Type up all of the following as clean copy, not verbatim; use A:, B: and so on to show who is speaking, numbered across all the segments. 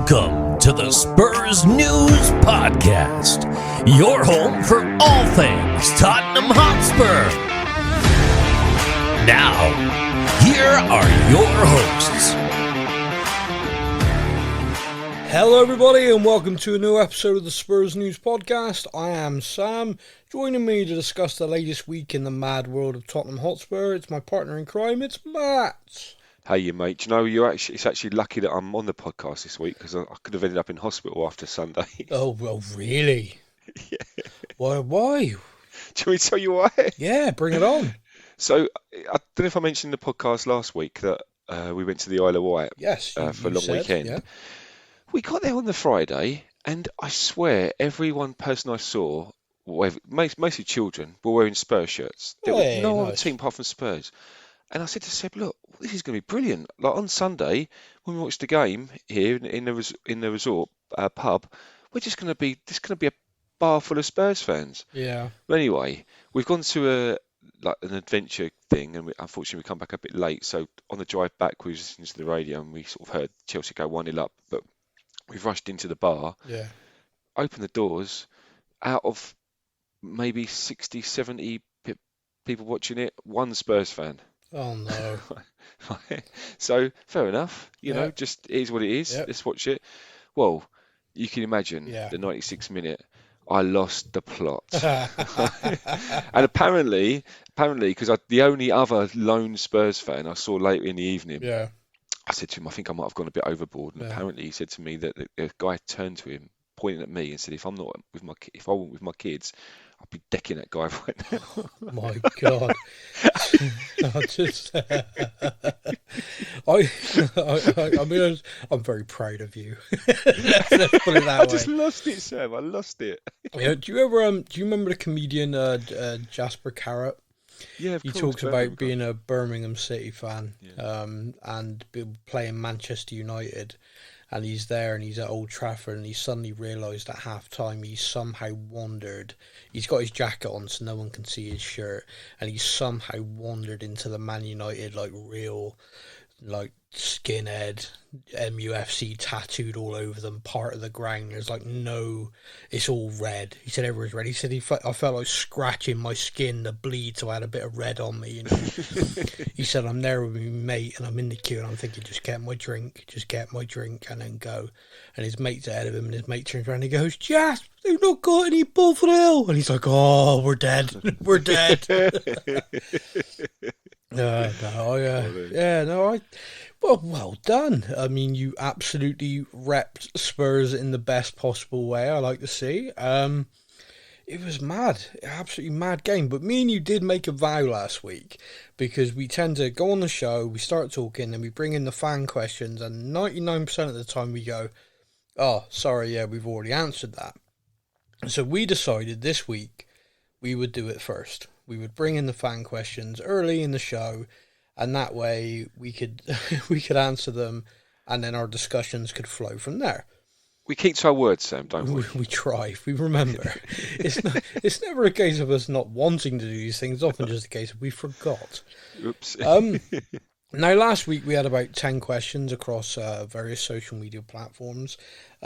A: Welcome to the Spurs News Podcast, your home for all things Tottenham Hotspur. Now, here are your hosts.
B: Hello everybody and welcome to a new episode of the Spurs News Podcast. I am Sam. Joining me to discuss the latest week in the mad world of Tottenham Hotspur, it's my partner in crime, it's Matt.
C: Hey, you mate. Do you know, it's actually lucky that I'm on the podcast this week because I could have ended up in hospital after Sunday.
B: Oh, well, really?
C: Yeah.
B: Why?
C: Do you want me to tell you why?
B: Yeah, bring it on.
C: So, I don't know if I mentioned in the podcast last week that we went to the Isle of Wight
B: Yes,
C: for a long weekend.
B: Yeah.
C: We got there on the Friday, and I swear every one person I saw, mostly children, were wearing Spurs shirts. There was no other team apart from Spurs. And I said to Seb, look, this is going to be brilliant. Like on Sunday, when we watched the game here in the resort pub, this going to be a bar full of Spurs fans.
B: Yeah.
C: But anyway, we've gone to an adventure thing, and unfortunately we come back a bit late. So on the drive back, we were listening to the radio, and we sort of heard Chelsea go 1-0 up. But we've rushed into the bar, opened the doors, out of maybe 60, 70 people watching it, one Spurs fan.
B: Oh no.
C: So fair enough, you know, just it is what it is. Let's watch it. Well, you can imagine the 96th minute, I lost the plot. And apparently, because the only other lone Spurs fan I saw later in the evening, I said to him, I think I might have gone a bit overboard. And apparently, he said to me that the guy turned to him, pointing at me, and said, if I wasn't with my kids, I'd be decking that guy right now.
B: Oh my God. I'm very proud of you. Let's put it that way.
C: I just lost it, Sam. I lost it.
B: Yeah, do you remember the comedian Jasper Carrot?
C: Yeah, of
B: he
C: course.
B: Talks about being a Birmingham City fan and playing Manchester United. And he's there and he's at Old Trafford and he suddenly realised at half-time he's somehow wandered. He's got his jacket on so no one can see his shirt. And he's somehow wandered into the Man United, real, skinhead, MUFC tattooed all over them, part of the ground. There's it's all red. He said everyone's red. He said I felt like scratching my skin to bleed, so I had a bit of red on me. He said I'm there with my mate and I'm in the queue and I'm thinking just get my drink and then go. And his mate's ahead of him and his mate turns around and he goes, Jas, they've not got any Buffalo. And he's like, oh, we're dead. We're dead. Well done. I mean, you absolutely repped Spurs in the best possible way, I like to see. It was mad, absolutely mad game. But me and you did make a vow last week because we tend to go on the show, we start talking, and we bring in the fan questions, and 99% of the time we go, oh, sorry, we've already answered that. So we decided this week we would do it first. We would bring in the fan questions early in the show, and that way we could answer them, and then our discussions could flow from there.
C: We keep to our words, Sam, don't we?
B: We try. We remember. It's never a case of us not wanting to do these things. It's often just a case of we forgot.
C: Oops.
B: Now, last week we had about 10 questions across various social media platforms.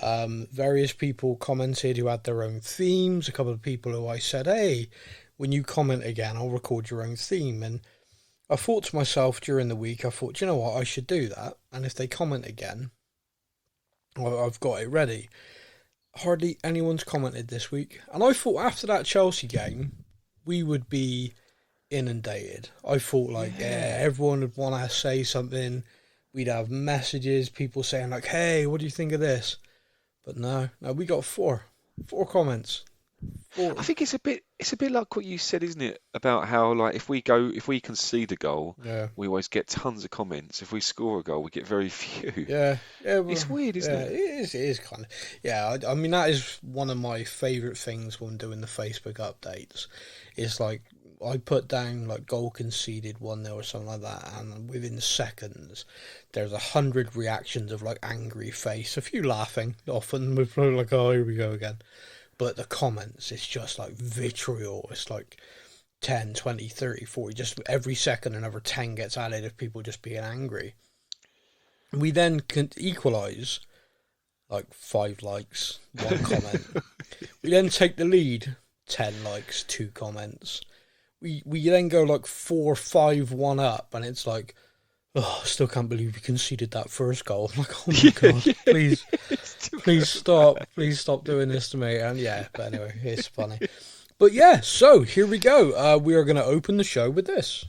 B: Various people commented who had their own themes. A couple of people who I said, hey, when you comment again, I'll record your own theme. And I thought to myself during the week, you know what, I should do that. And if they comment again, I've got it ready. Hardly anyone's commented this week. And I thought after that Chelsea game, we would be inundated. I thought everyone would want to say something. We'd have messages, people saying hey, what do you think of this? But no, we got four comments.
C: I think it's a bit like what you said, isn't it? About how if we concede a goal, we always get tons of comments. If we score a goal, we get very few.
B: Yeah.
C: It's weird, isn't it?
B: It is kind of. Yeah, I mean that is one of my favourite things when doing the Facebook updates. It's I put down goal conceded 1-0 or something like that, and within seconds there's 100 reactions of angry face, a few laughing, often with oh, here we go again. But the comments, it's just vitriol. It's 10, 20, 30, 40. Just every second another 10 gets added of people just being angry. We then can equalise like 5 likes, 1 comment. We then take the lead, 10 likes, 2 comments. We then go like 4-5-1 up, and it's like, oh, I still can't believe we conceded that first goal. I'm like, oh my God, please stop doing this to me. And yeah, but anyway, it's funny. But yeah, so here we go. We are going to open the show with this.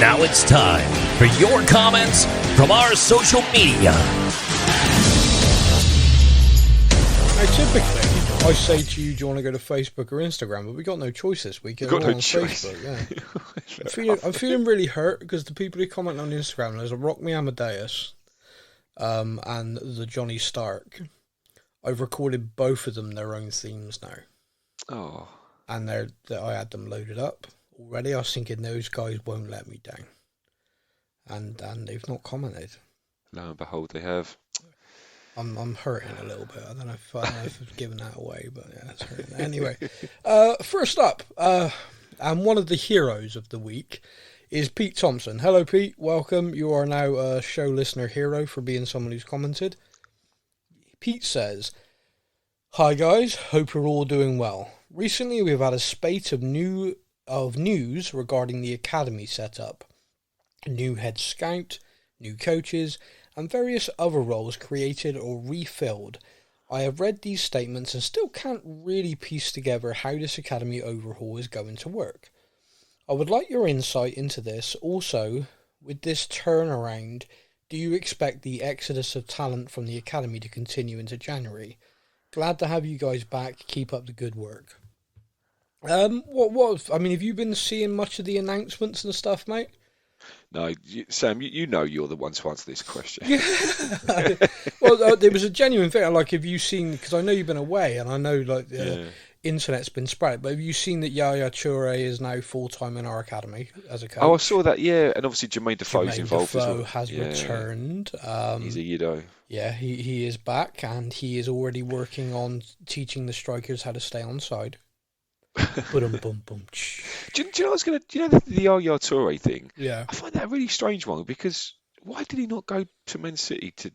A: Now it's time for your comments from our social media.
B: Now, typically, I say to you, do you want to go to Facebook or Instagram? But we got no choice this week.
C: We've got no choice.
B: Facebook, yeah. I'm feeling really hurt because the people who comment on Instagram, there's a Rock Me Amadeus and the Johnny Stark. I've recorded both of them their own themes now.
C: Oh.
B: And I had them loaded up already. I was thinking those guys won't let me down. And they've not commented.
C: Lo and behold, they have.
B: I'm hurting a little bit. I don't know if I've given that away, but yeah, it's hurting. Anyway, first up, and one of the heroes of the week is Pete Thompson. Hello, Pete. Welcome. You are now a show listener hero for being someone who's commented. Pete says, "Hi guys, hope you're all doing well. Recently we've had a spate of news regarding the academy setup. New head scout, new coaches, and various other roles created or refilled. I have read these statements and still can't really piece together how this academy overhaul is going to work. I would like your insight into this. Also, with this turnaround, do you expect the exodus of talent from the academy to continue into January? Glad to have you guys back. Keep up the good work." Have you been seeing much of the announcements and stuff, mate?
C: No, Sam, you know you're the one to answer this question.
B: Yeah. Well, there was a genuine thing. Like, have you seen, because I know you've been away, and I know like the internet's been spread, but have you seen that Yaya Toure is now full-time in our academy as a coach?
C: Oh, I saw that, yeah. And obviously Jermaine Defoe's involved as well.
B: Has returned.
C: He's a Yido.
B: Yeah, he is back, and he is already working on teaching the strikers how to stay onside. Do you know the Yaya Toure thing? Yeah.
C: I find that a really strange one, because why did he not go to Man City to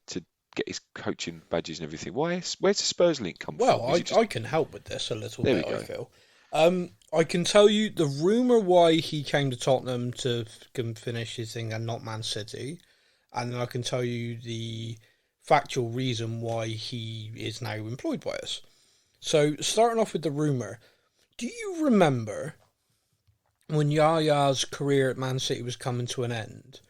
C: get his coaching badges and everything? Where's the Spurs link come from?
B: Well, I can help with this a little bit, I feel. I can tell you the rumour why he came to Tottenham to finish his thing and not Man City, and then I can tell you the factual reason why he is now employed by us. So, starting off with the rumour, do you remember when Yaya's career at Man City was coming to an end?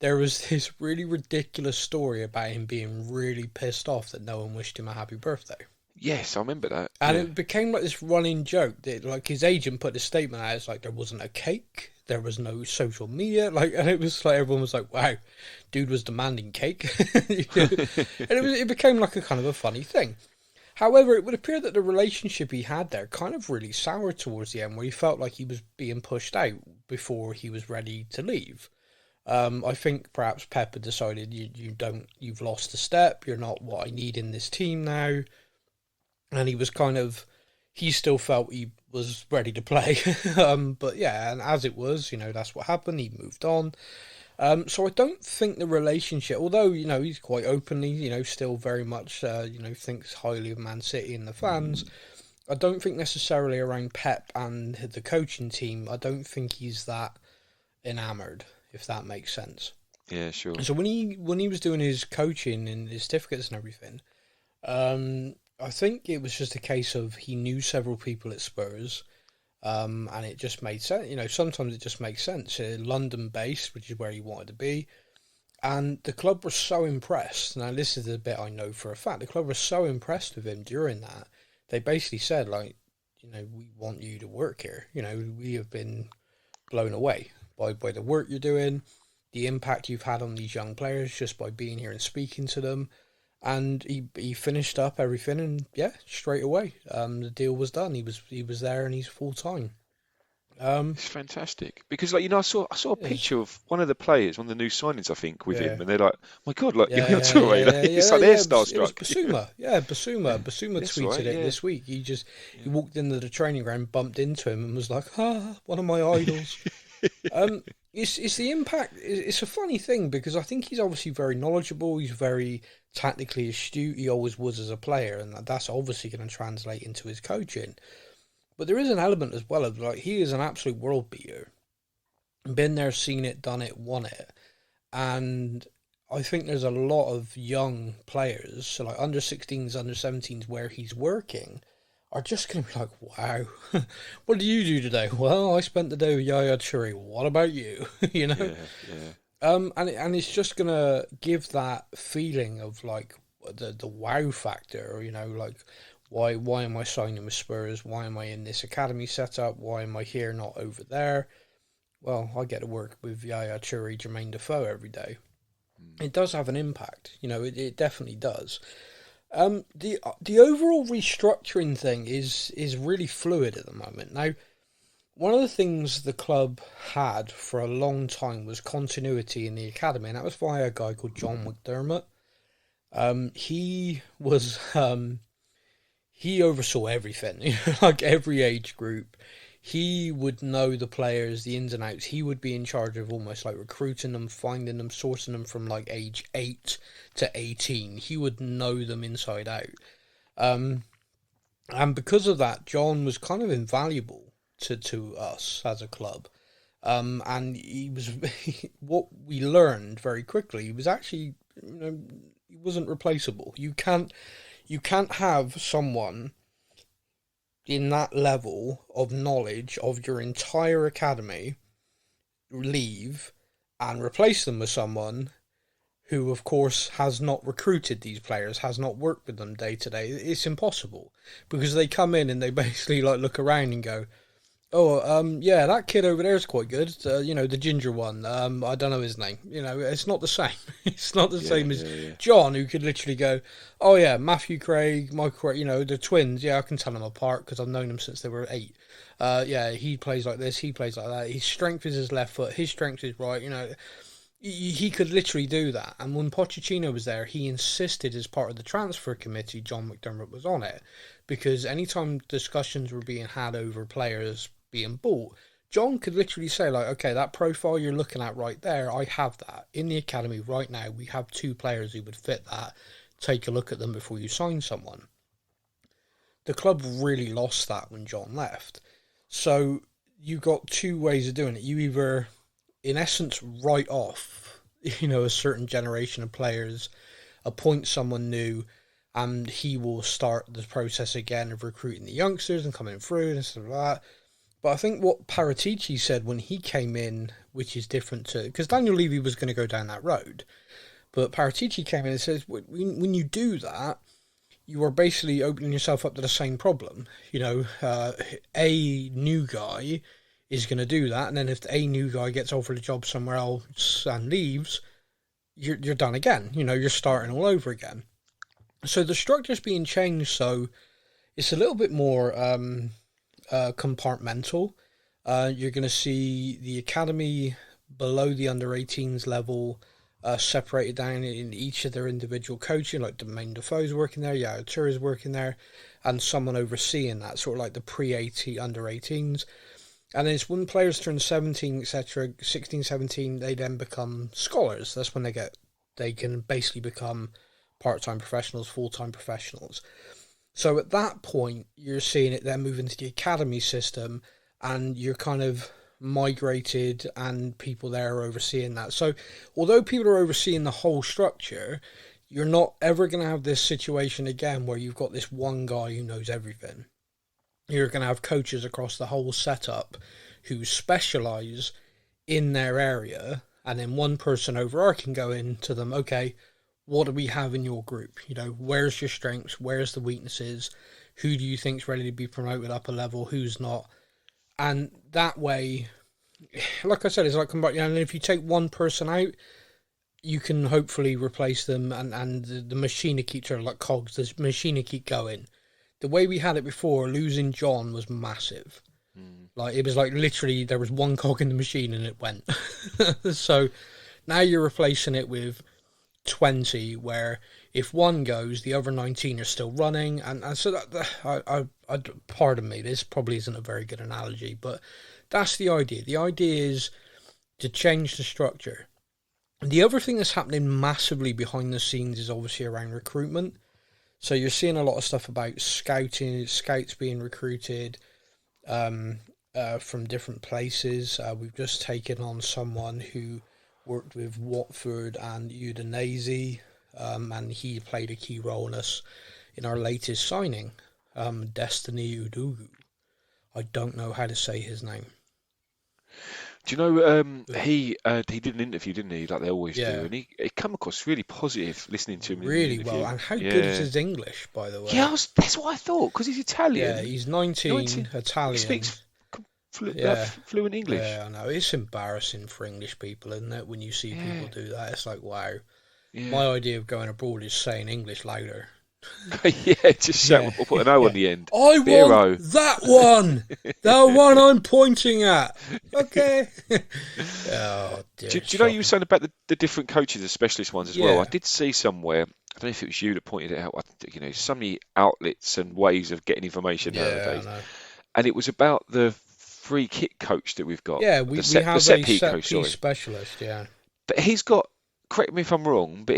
B: There was this really ridiculous story about him being really pissed off that no one wished him a happy birthday.
C: Yes, I remember that.
B: And it became like this running joke that, like, his agent put a statement out, it's like there wasn't a cake, there was no social media, and it was like everyone was like, wow, dude was demanding cake. And it became like a kind of a funny thing. However, it would appear that the relationship he had there kind of really soured towards the end, where he felt like he was being pushed out before he was ready to leave. I think perhaps Pep had decided you've lost a step, you're not what I need in this team now. And he still felt he was ready to play. But yeah, and as it was, that's what happened. He moved on. So I don't think the relationship, although, he's quite openly, still very much, thinks highly of Man City and the fans, I don't think necessarily around Pep and the coaching team, I don't think he's that enamoured, if that makes sense.
C: Yeah, sure.
B: So when he was doing his coaching and his certificates and everything, I think it was just a case of he knew several people at Spurs, and it just made sense. Sometimes it just makes sense. London-based, which is where he wanted to be, and the club were so impressed. Now, this is the bit I know for a fact. The club were so impressed with him during that. They basically said, we want you to work here. We have been blown away by the work you're doing, the impact you've had on these young players just by being here and speaking to them. And he finished up everything, and straight away, the deal was done. He was there, and he's full time.
C: It's fantastic because, I saw a picture of one of the players, one of the new signings, I think, with him, and they're like, "My God, it's like they're starstruck."
B: Basuma, Basuma tweeted it this week. He walked into the training ground, bumped into him, and was like, "One of my idols." It's the impact. It's a funny thing because I think he's obviously very knowledgeable. He's very tactically astute. He always was as a player, and that's obviously going to translate into his coaching. But there is an element as well of like he is an absolute world beater. Been there, seen it, done it, won it, and I think there's a lot of young players, so like under 16s, under 17s, where he's working, are just going to be like, wow, what did you do today? Well, I spent the day with Yaya Toure. What about you? You know?
C: Yeah.
B: And it's just going to give that feeling of like the wow factor, you know, like why am I signing with Spurs? Why am I in this academy setup? Why am I here, not over there? Well, I get to work with Yaya Toure, Jermaine Defoe every day. It does have an impact, you know, it definitely does. The overall restructuring thing is really fluid at the moment. Now, one of the things the club had for a long time was continuity in the academy, and that was via a guy called John McDermott. He was he oversaw everything, like every age group. He would know the players, the ins and outs. He would be in charge of almost like recruiting them, finding them, sourcing them from like age 8 to 18. He would know them inside out. And because of that, John was kind of invaluable to us as a club. And he was what we learned very quickly. He was actually, you know, he wasn't replaceable. You can't have someone in that level of knowledge of your entire academy leave and replace them with someone who, of course, has not recruited these players, has not worked with them day to day. It's impossible because they come in and they basically like look around and go, oh, yeah, that kid over there is quite good. You know, the ginger one. I don't know his name. You know, it's not the same. It's not the same as John, who could literally go, oh, yeah, Matthew Craig, Michael Craig, you know, the twins. Yeah, I can tell them apart because I've known them since they were 8. Yeah, he plays like this. He plays like that. His strength is his left foot. His strength is right. You know, he could literally do that. And when Pochettino was there, he insisted as part of the transfer committee, John McDermott was on it. Because anytime discussions were being had over players being bought, John could literally say like, okay, that profile you're looking at right there, I have that in the academy right now. We have 2 players who would fit that. Take a look at them before you sign someone. The club really lost that when John left. So you got 2 ways of doing it. You either, in essence, write off, you know, a certain generation of players, appoint someone new, and he will start the process again of recruiting the youngsters and coming through and stuff like that. But I think what Paratici said when he came in, which is different to... Because Daniel Levy was going to go down that road. But Paratici came in and says, when you do that, you are basically opening yourself up to the same problem. You know, a new guy is going to do that. And then if a new guy gets offered a job somewhere else and leaves, you're done again. You know, you're starting all over again. So the structure's being changed, so it's a little bit more... compartmental. You're going to see the academy below the under-18s level separated down in each of their individual coaching, like Jermaine Defoe's working there, Yaya Toure's working there, and someone overseeing that, sort of like the pre-18, under-18s. And then it's when players turn 17, etc., 16, 17, they then become scholars. That's when they can basically become part-time professionals, full-time professionals. So at that point, you're seeing it then move into the academy system, and you're kind of migrated, and people there are overseeing that. So although people are overseeing the whole structure, you're not ever going to have this situation again where you've got this one guy who knows everything. You're going to have coaches across the whole setup who specialise in their area, and then one person overarching go into them, okay, what do we have in your group? You know, where's your strengths? Where's the weaknesses? Who do you think's ready to be promoted up a level? Who's not? And that way, like I said, it's like, you know, and if you take one person out, you can hopefully replace them, and the machine keeps her like cogs. The machine keep going. The way we had it before, losing John was massive. Like, it was like literally there was one cog in the machine and it went. So now you're replacing it with 20, where if one goes, the other 19 are still running, and so that I pardon me, this probably isn't a very good analogy, but that's the idea. The idea is to change the structure. The other thing that's happening massively behind the scenes is obviously around recruitment. So you're seeing a lot of stuff about scouts being recruited from different places. We've just taken on someone who worked with Watford and Udinese, and he played a key role in our latest signing, Destiny Udugu. I don't know how to say his name.
C: Do you know he did an interview, didn't he? Like they always do, and he come across really positive listening to him.
B: Really well, and how good is his English, by the way?
C: Yeah, that's what I thought because he's Italian.
B: Yeah, he's 19 Italian.
C: He speaks fluent English.
B: Yeah, I know. It's embarrassing for English people, isn't it? When you see people do that, it's like, wow. Yeah. My idea of going abroad is saying English louder.
C: Just shout, put an O on the end.
B: I want that one. The one I'm pointing at. Okay. Oh, dear.
C: Do you know you were saying about the different coaches, the specialist ones as well? I did see somewhere, I don't know if it was you that pointed it out, so many outlets and ways of getting information nowadays. And it was about the free kick coach that we've got.
B: Yeah, we have a set piece specialist,
C: But he's got, correct me if I'm wrong, but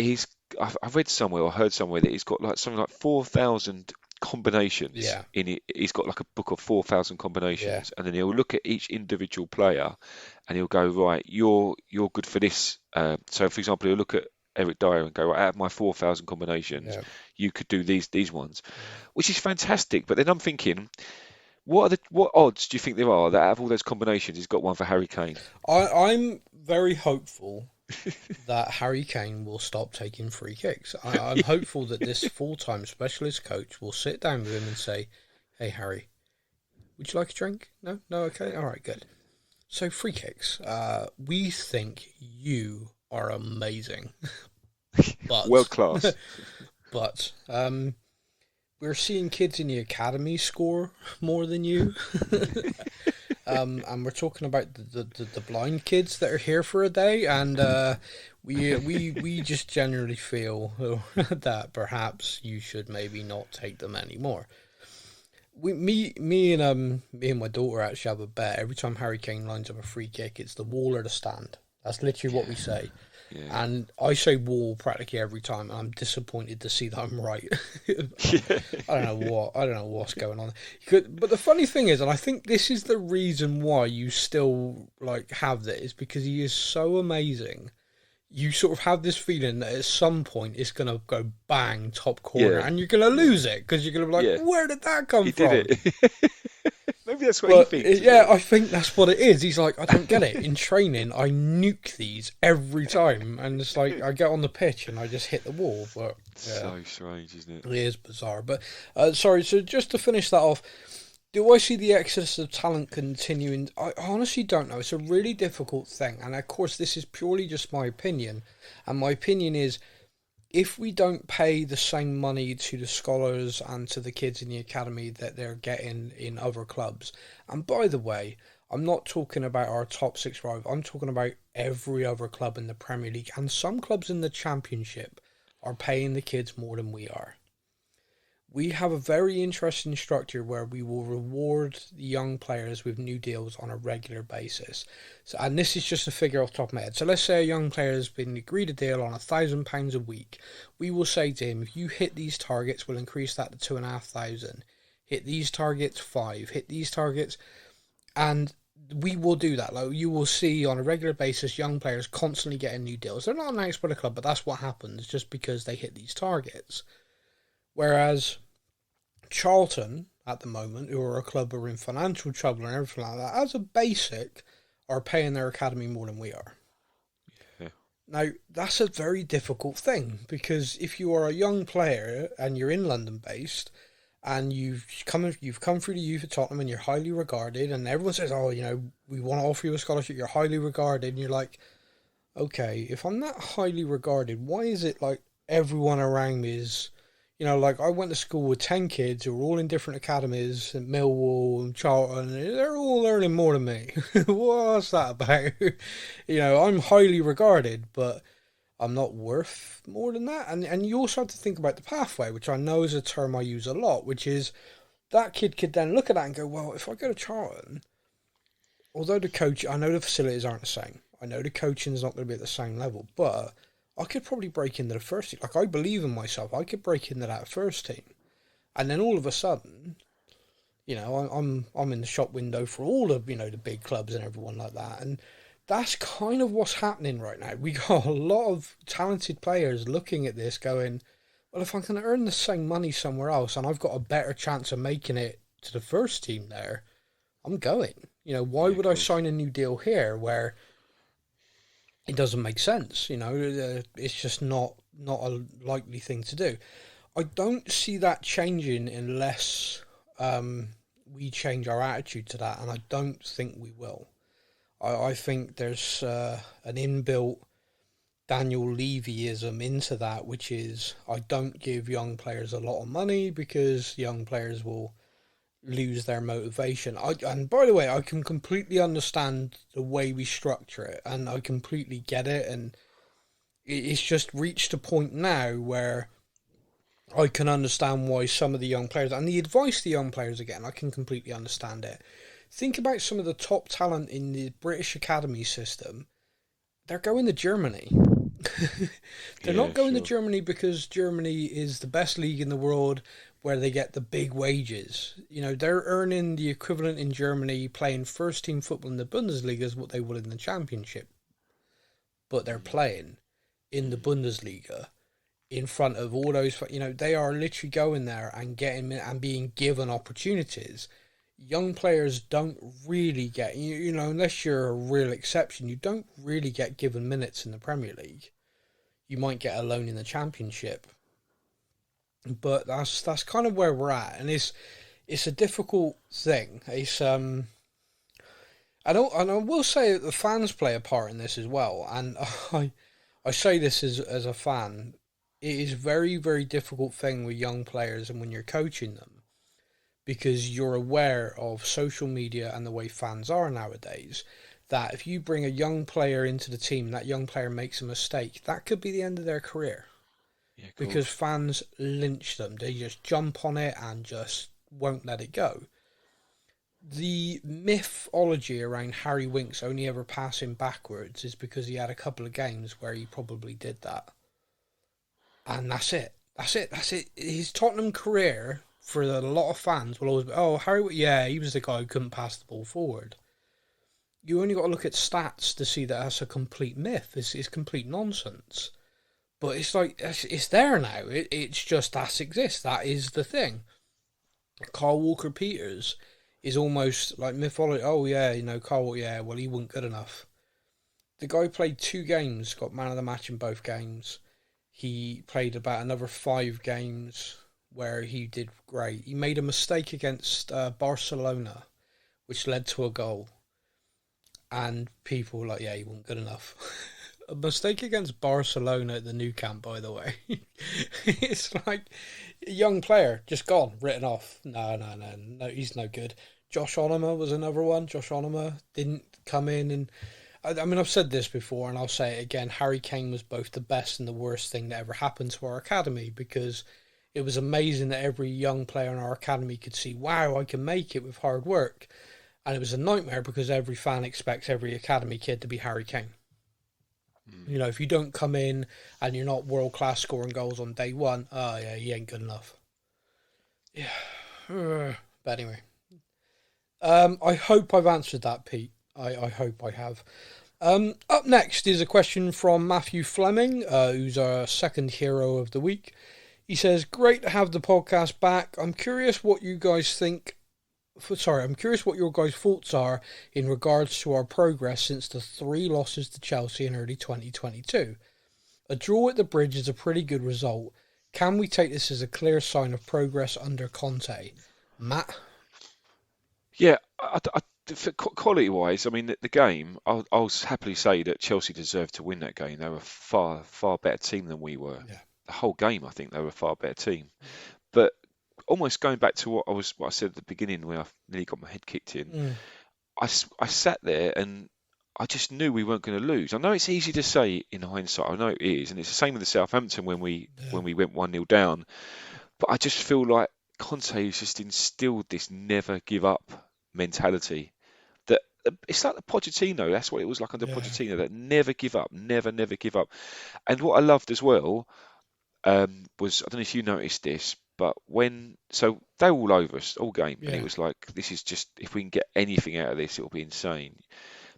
C: I've read somewhere or heard somewhere that he's got like something like 4,000 combinations in it. He's got like a book of 4,000 combinations, and then he'll look at each individual player and he'll go, right, you're good for this. So for example, he'll look at Eric Dyer and go, right, out of my 4,000 combinations, you could do these ones, which is fantastic. But then I'm thinking, what odds do you think there are that out of all those combinations he's got one for Harry Kane?
B: I'm very hopeful that Harry Kane will stop taking free kicks. I'm hopeful that this full-time specialist coach will sit down with him and say, hey, Harry, would you like a drink? No? Okay. All right, good. So free kicks. We think you are amazing. But,
C: world class.
B: But we're seeing kids in the academy score more than you. And we're talking about the blind kids that are here for a day, and we just generally feel that perhaps you should maybe not take them anymore. Me and my daughter actually have a bet. Every time Harry Kane lines up a free kick, it's the wall or the stand. That's literally what we say. Yeah. And I say wall practically every time, and I'm disappointed to see that I'm right. I don't know what's going on. But the funny thing is, and I think this is the reason why you still have that, is because he is so amazing. You sort of have this feeling that at some point it's going to go bang top corner, and you're going to lose it because you're going to be like, where did that come from?
C: Did it. Maybe that's what he thinks.
B: Yeah, I think that's what it is. He's like, I don't get it. In training, I nuke these every time, and it's like I get on the pitch and I just hit the wall. But
C: so strange, isn't it?
B: It is bizarre. But sorry. So just to finish that off, do I see the exodus of talent continuing? I honestly don't know. It's a really difficult thing, and of course, this is purely just my opinion. And my opinion is, if we don't pay the same money to the scholars and to the kids in the academy that they're getting in other clubs, and by the way, I'm not talking about our top 6 rivals, I'm talking about every other club in the Premier League, and some clubs in the Championship are paying the kids more than we are. We have a very interesting structure where we will reward the young players with new deals on a regular basis. So, and this is just a figure off the top of my head. So let's say a young player has been agreed a deal on £1,000 a week. We will say to him, if you hit these targets, we'll increase that to £2,500. Hit these targets, 5. Hit these targets, and we will do that. Like, you will see on a regular basis young players constantly getting new deals. They're not announced by the club, but that's what happens just because they hit these targets. Whereas Charlton, at the moment, who are a club who are in financial trouble and everything like that, as a basic, are paying their academy more than we are. Yeah. Now, that's a very difficult thing, because if you are a young player and you're in London-based, and you've come through the youth at Tottenham and you're highly regarded, and everyone says, oh, we want to offer you a scholarship, you're highly regarded, and you're like, okay, if I'm that highly regarded, why is it like everyone around me is... I went to school with 10 kids who were all in different academies at Millwall and Charlton, and they're all earning more than me. What's that about? I'm highly regarded, but I'm not worth more than that. And you also have to think about the pathway, which I know is a term I use a lot, which is that kid could then look at that and go, well, if I go to Charlton, although I know the facilities aren't the same. I know the coaching's not going to be at the same level, but I could probably break into the first team. Like, I believe in myself. I could break into that first team. And then all of a sudden, I'm in the shop window for all of, the big clubs and everyone like that. And that's kind of what's happening right now. We got a lot of talented players looking at this going, well, if I can earn the same money somewhere else and I've got a better chance of making it to the first team there, I'm going. Why would I sign a new deal here where it doesn't make sense? It's just not a likely thing to do. I don't see that changing unless we change our attitude to that, and I don't think we will. I think there's an inbuilt Daniel Levyism into that, which is I don't give young players a lot of money because young players will lose their motivation. And by the way, I can completely understand the way we structure it, and I completely get it, and it's just reached a point now where I can understand why some of the young players, and the advice to the young players, again, I can completely understand it. Think about some of the top talent in the British academy system. They're going to Germany. They're not going to Germany because Germany is the best league in the world where they get the big wages. They're earning the equivalent in Germany playing first team football in the Bundesliga as what they would in the Championship. But they're playing in the Bundesliga in front of all those, they are literally going there and getting and being given opportunities. Young players don't really get, unless you're a real exception, you don't really get given minutes in the Premier League. You might get a loan in the Championship. But that's kind of where we're at, and it's a difficult thing. It's and I will say that the fans play a part in this as well. And I say this as a fan, it is a very, very difficult thing with young players and when you're coaching them, because you're aware of social media and the way fans are nowadays. That if you bring a young player into the team, that young player makes a mistake, that could be the end of their career. Yeah, because fans lynch them. They just jump on it and just won't let it go. The mythology around Harry Winks only ever passing backwards is because he had a couple of games where he probably did that. And that's it. His Tottenham career, for a lot of fans, will always be, he was the guy who couldn't pass the ball forward. You only got to look at stats to see that that's a complete myth. It's complete nonsense. But it's like, it's there now. It's just, that exists. That is the thing. Kyle Walker-Peters is almost like mythology. Kyle, well, he wasn't good enough. The guy played 2 games, got man of the match in both games. He played about another 5 games where he did great. He made a mistake against Barcelona, which led to a goal. And people were like, he wasn't good enough. A mistake against Barcelona at the Nou Camp, by the way. It's like a young player, just gone, written off. No, he's no good. Josh Onoma was another one. Josh Onoma didn't come in. And I mean, I've said this before and I'll say it again. Harry Kane was both the best and the worst thing that ever happened to our academy, because it was amazing that every young player in our academy could see, wow, I can make it with hard work. And it was a nightmare because every fan expects every academy kid to be Harry Kane. If you don't come in and you're not world-class scoring goals on day one, you ain't good enough. Yeah. But anyway. I hope I've answered that, Pete. I hope I have. Up next is a question from Matthew Fleming, who's our second hero of the week. He says, great to have the podcast back. I'm curious what your guys' thoughts are in regards to our progress since the 3 losses to Chelsea in early 2022. A draw at the Bridge is a pretty good result. Can we take this as a clear sign of progress under Conte? Matt?
C: Yeah, quality-wise, I mean, the game, I'll happily say that Chelsea deserved to win that game. They were a far, far better team than we were. Yeah. The whole game, I think they were a far better team. But almost going back to what I said at the beginning, when I nearly got my head kicked in, I sat there and I just knew we weren't going to lose. I know it's easy to say in hindsight. I know it is, and it's the same with the Southampton when we went 1-0 down. But I just feel like Conte has just instilled this never give up mentality that it's like the Pochettino. That's what it was like under Pochettino. That never give up, never give up. And what I loved as well was, I don't know if you noticed this, but so they were all over us all game, and it was like, this is just, if we can get anything out of this, it'll be insane.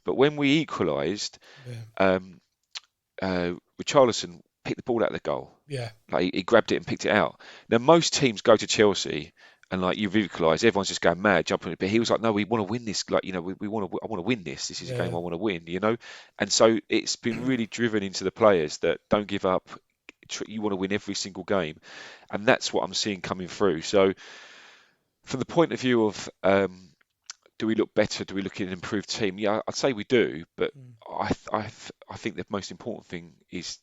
C: But when we equalised, Richarlison picked the ball out of the goal.
B: Yeah,
C: like he grabbed it and picked it out. Now most teams go to Chelsea and like you've equalised, everyone's just going mad, jumping. But he was like, no, we want to win this. Like, we want to. I want to win this. This is a game I want to win. And so it's been really driven into the players that don't give up. You want to win every single game, and that's what I'm seeing coming through. So, from the point of view of do we look better? Do we look at an improved team? Yeah, I'd say we do, but I think the most important thing is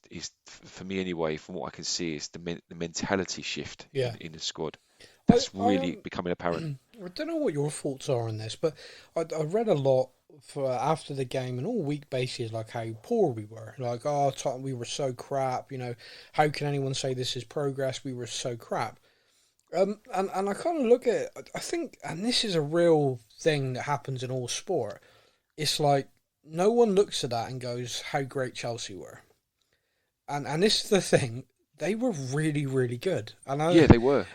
C: for me anyway, from what I can see, is the mentality shift in the squad. That's really becoming apparent.
B: I don't know what your thoughts are on this, but I read a lot after the game and all week basis, like how poor we were. Like, Tottenham, we were so crap. How can anyone say this is progress? We were so crap. And I kind of look at it, I think, and this is a real thing that happens in all sport. It's like no one looks at that and goes, how great Chelsea were. And this is the thing, they were really, really good. And
C: they were.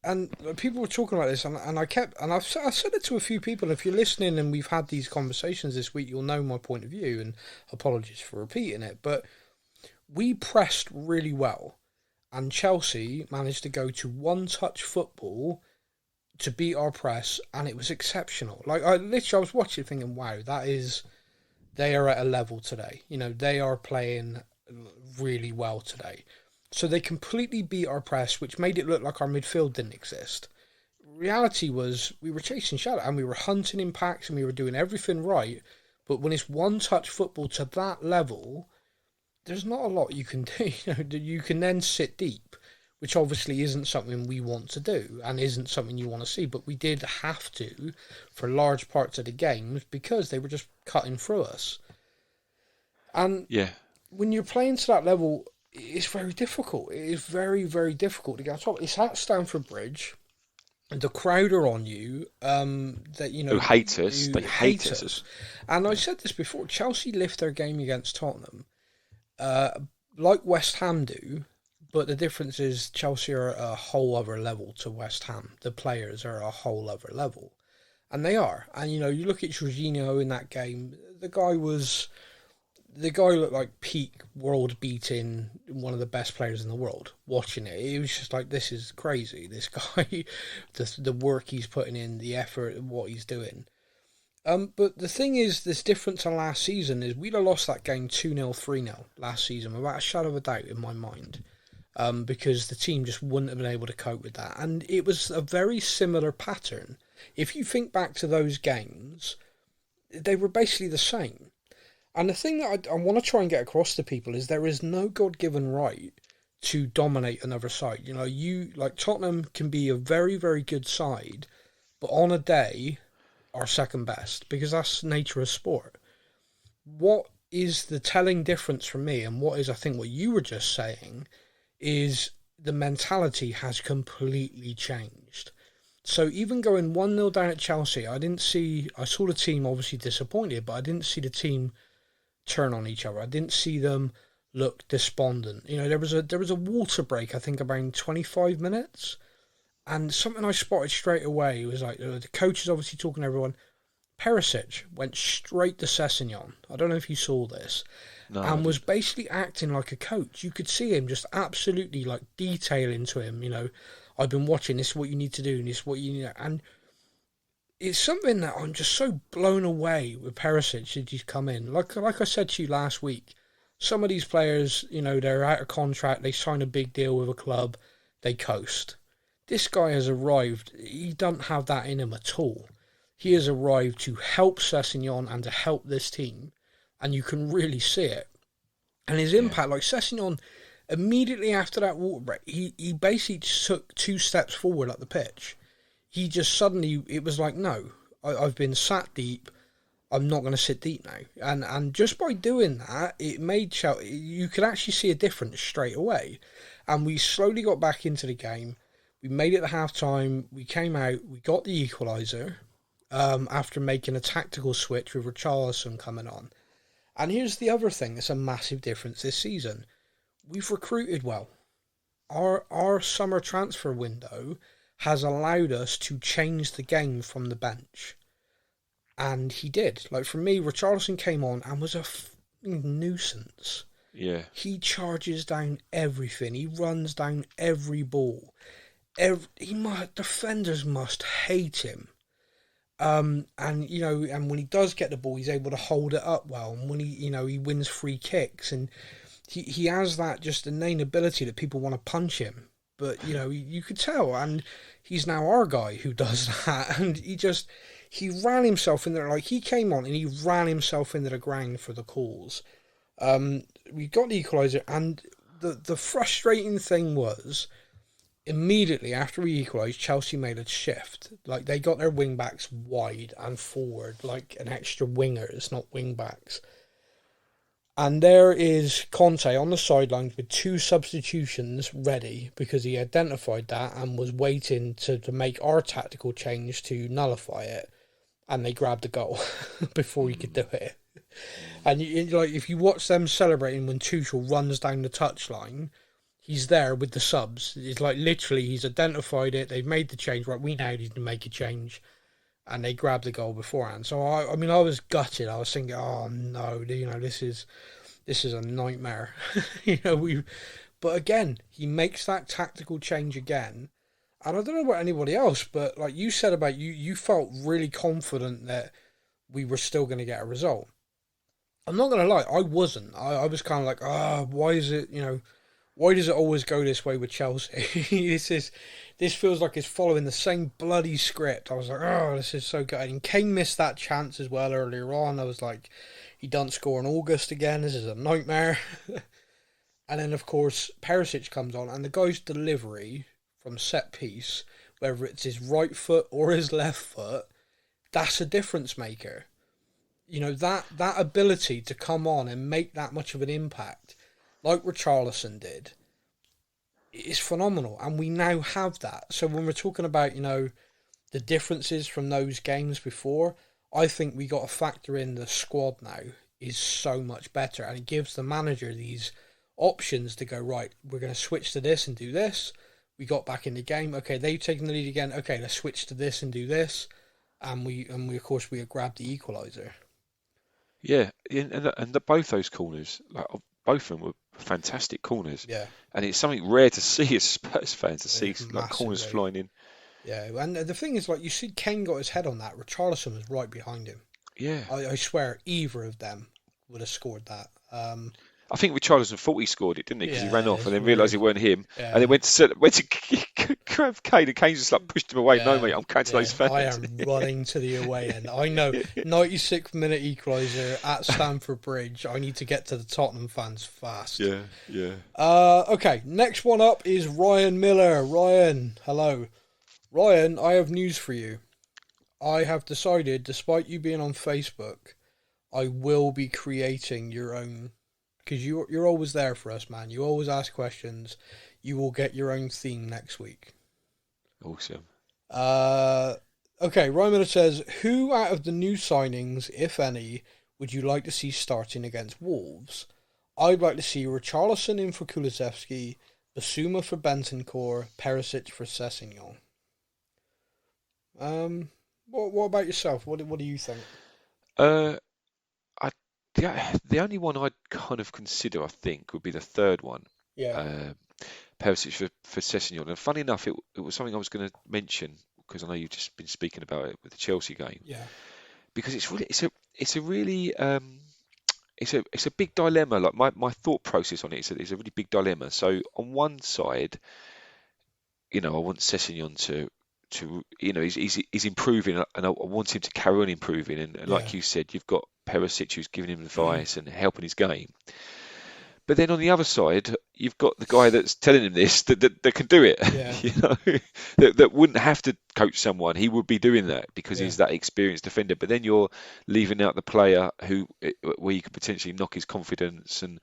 B: And people were talking about this, and I've said it to a few people. If you're listening and we've had these conversations this week, you'll know my point of view, and apologies for repeating it. But we pressed really well, and Chelsea managed to go to one-touch football to beat our press, and it was exceptional. Like, I was watching thinking, wow, they are at a level today. They are playing really well today. So they completely beat our press, which made it look like our midfield didn't exist. Reality was we were chasing shadow and we were hunting in packs and we were doing everything right. But when it's one-touch football to that level, there's not a lot you can do. You can then sit deep, which obviously isn't something we want to do and isn't something you want to see. But we did have to for large parts of the games because they were just cutting through us. And when you're playing to that level, it's very difficult. It is very, very difficult to get on top. It's at Stamford Bridge. The crowd are on you. Who
C: hate us. They hate us.
B: And I said this before. Chelsea lift their game against Tottenham, like West Ham do. But the difference is Chelsea are a whole other level to West Ham. The players are a whole other level, and they are. And you look at Jorginho in that game. The guy looked like peak world-beating, one of the best players in the world. Watching it, it was just like, this is crazy. This guy, the work he's putting in, the effort, what he's doing. But the thing is, this difference to last season is we'd have lost that game 2-0, 3-0 last season, without a shadow of a doubt in my mind, because the team just wouldn't have been able to cope with that. And it was a very similar pattern. If you think back to those games, they were basically the same. And the thing that I want to try and get across to people is there is no God-given right to dominate another side. Tottenham can be a very, very good side, but on a day are second best, because that's the nature of sport. What is the telling difference for me, and what is, I think, what you were just saying, is the mentality has completely changed. So even going 1-0 down at Chelsea, I saw the team obviously disappointed, but I didn't see the team turn on each other. I didn't see them look despondent. There was a water break, I think, around 25 minutes, and something I spotted straight away was like the coach is obviously talking to everyone. Perisic went straight to Sessegnon. I don't know if you saw this.
C: No,
B: and was basically acting like a coach. You could see him just absolutely like detailing to him, I've been watching, this is what you need to do, and this is what you need. And it's something that I'm just so blown away with Perisic since he's come in. Like I said to you last week, some of these players, they're out of contract, they sign a big deal with a club, they coast. This guy has arrived, he doesn't have that in him at all. He has arrived to help Sessegnon and to help this team, and you can really see it. And his impact, like Sessegnon, immediately after that water break, he basically just took 2 steps forward up the pitch. He just suddenly, it was like, no, I've been sat deep, I'm not going to sit deep now. And just by doing that, it made you could actually see a difference straight away. And we slowly got back into the game. We made it to half-time, we came out, we got the equaliser, after making a tactical switch with Richarlison coming on. And here's the other thing that's a massive difference this season. We've recruited well. Our summer transfer window has allowed us to change the game from the bench. And he did. Like, for me, Richarlison came on and was a nuisance.
C: Yeah.
B: He charges down everything. He runs down every ball. Defenders must hate him. And when he does get the ball, he's able to hold it up well. And when he wins free kicks, and he has that just innate ability that people want to punch him. But you could tell, and he's now our guy who does that. And he ran himself in there. Like, he came on and he ran himself into the ground for the calls. We got the equaliser, and the frustrating thing was, immediately after we equalised, Chelsea made a shift. Like, they got their wing backs wide and forward, like an extra wingers, not wing backs. And there is Conte on the sidelines with 2 substitutions ready, because he identified that and was waiting to make our tactical change to nullify it. And they grabbed the goal before he could do it. And if you watch them celebrating when Tuchel runs down the touchline, he's there with the subs. It's like, literally, he's identified it. They've made the change. Right, we now need to make a change. And they grabbed the goal beforehand. So, I was gutted. I was thinking, oh, no, this is a nightmare. But again, he makes that tactical change again. And I don't know about anybody else, but like you said about you felt really confident that we were still going to get a result. I'm not going to lie, I wasn't. I was kind of like, why is it, why does it always go this way with Chelsea? This feels like it's following the same bloody script. I was like, this is so good. And Kane missed that chance as well earlier on. I was like, he doesn't score in August again. This is a nightmare. And then, of course, Perisic comes on, and the guy's delivery from set piece, whether it's his right foot or his left foot, that's a difference maker. That ability to come on and make that much of an impact, like Richarlison did, is phenomenal. And we now have that. So when we're talking about, the differences from those games before, I think we got to factor in the squad now is so much better. And it gives the manager these options to go, right, we're going to switch to this and do this. We got back in the game. Okay, they've taken the lead again. Okay, let's switch to this and do this. And we of course grabbed the equaliser.
C: Yeah, and both those corners, like both of them were fantastic corners.
B: Yeah.
C: And it's something rare to see as Spurs fans, to see like corners flying in.
B: Yeah, and the thing is, like, you see Kane got his head on that. Richarlison was right behind him.
C: Yeah.
B: I swear either of them would have scored that.
C: I think Richarlison thought he scored it, didn't he? Because he ran off and then realised it weren't him. Yeah. And then went to grab Kane, and Kane just like pushed him away. Yeah. No, mate, I'm going to those fans.
B: I am running to the away end. I know, 96th minute equaliser at Stamford Bridge. I need to get to the Tottenham fans fast.
C: Yeah, yeah.
B: Okay, next one up is Ryan Miller. Ryan, hello. Ryan, I have news for you. I have decided, despite you being on Facebook, I will be creating your own... Because you're always there for us, man. You always ask questions. You will get your own theme next week.
C: Awesome.
B: Okay, Ryan Miller says, who out of the new signings, if any, would you like to see starting against Wolves? I'd like to see Richarlison in for Kulusevski, Basuma for Bentancur, Perisic for Sessegnon. What about yourself? What do you think?
C: The only one I'd kind of consider, I think, would be the third one.
B: Yeah.
C: Perisic for Sessegnon. And funny enough, it was something I was going to mention, because I know you've just been speaking about it with the Chelsea game.
B: Yeah.
C: Because it's a big dilemma. Like my thought process on it is a really big dilemma. So on one side, I want Sessegnon to he's improving, and I want him to carry on improving. And like you said, you've got Perisic who's giving him advice and helping his game. But then on the other side, you've got the guy that's telling him this that can do it.
B: Yeah.
C: that wouldn't have to coach someone. He would be doing that because he's that experienced defender. But then you're leaving out the player where you could potentially knock his confidence. And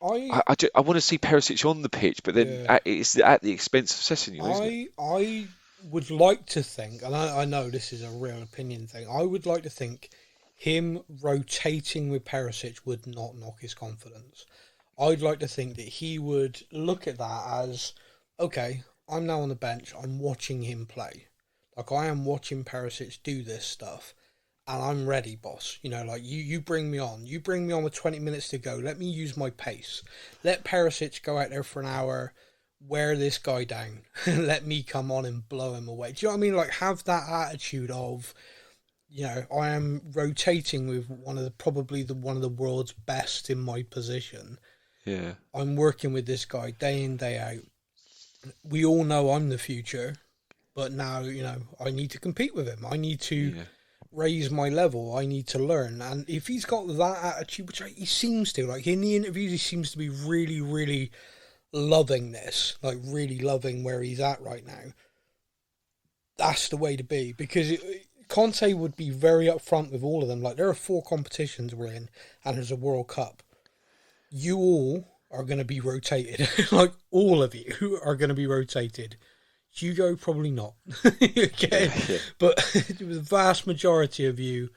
C: I want to see Perisic on the pitch, but then it's at the expense of Sessegnon, isn't it?
B: would like to think, and I know this is a real opinion thing, I would like to think him rotating with Perisic would not knock his confidence. I'd like to think that he would look at that as, okay, I'm now on the bench, I'm watching him play. Like, I am watching Perisic do this stuff, and I'm ready, boss. You know, like, you bring me on. You bring me on with 20 minutes to go. Let me use my pace. Let Perisic go out there for an hour, wear this guy down, and let me come on and blow him away. Do you know what I mean? Like, have that attitude of, you know, I am rotating with one of the world's best in my position.
C: Yeah.
B: I'm working with this guy day in, day out. We all know I'm the future, but now, you know, I need to compete with him. I need to raise my level. I need to learn. And if he's got that attitude, which he seems to, like in the interviews, he seems to be really, really loving this, like really loving where he's at right now. That's the way to be, because Conte would be very upfront with all of them. Like, there are 4 competitions we're in, and there's a World Cup. You all are going to be rotated. Like, all of you are going to be rotated. Hugo, probably not. Okay? Yeah. But the vast majority of you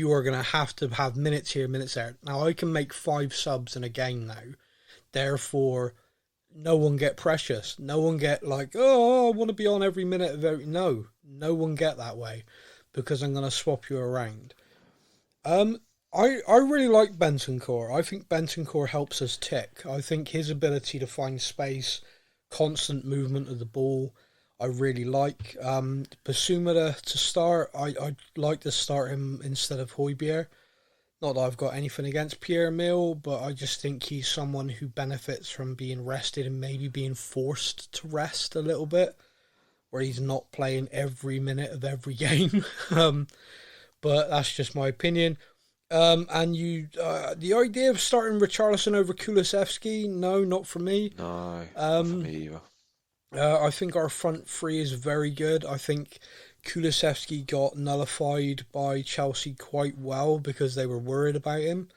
B: are going to have minutes here, minutes there. Now, I can make 5 subs in a game now. Therefore, no one get precious. No one get like, oh, I want to be on every minute of every... No one get that way, because I'm going to swap you around. I really like Bentancur. I think Bentancur helps us tick. I think his ability to find space, constant movement of the ball, I really like. Basuma to start, I'd like to start him instead of Højbjerg. Not that I've got anything against Pierre-Emile, but I just think he's someone who benefits from being rested and maybe being forced to rest a little bit, where he's not playing every minute of every game. But that's just my opinion. And the idea of starting Richarlison over Kulusevski, no, not for me.
C: No, not for me either.
B: I think our front three is very good. I think Kulusevski got nullified by Chelsea quite well because they were worried about him.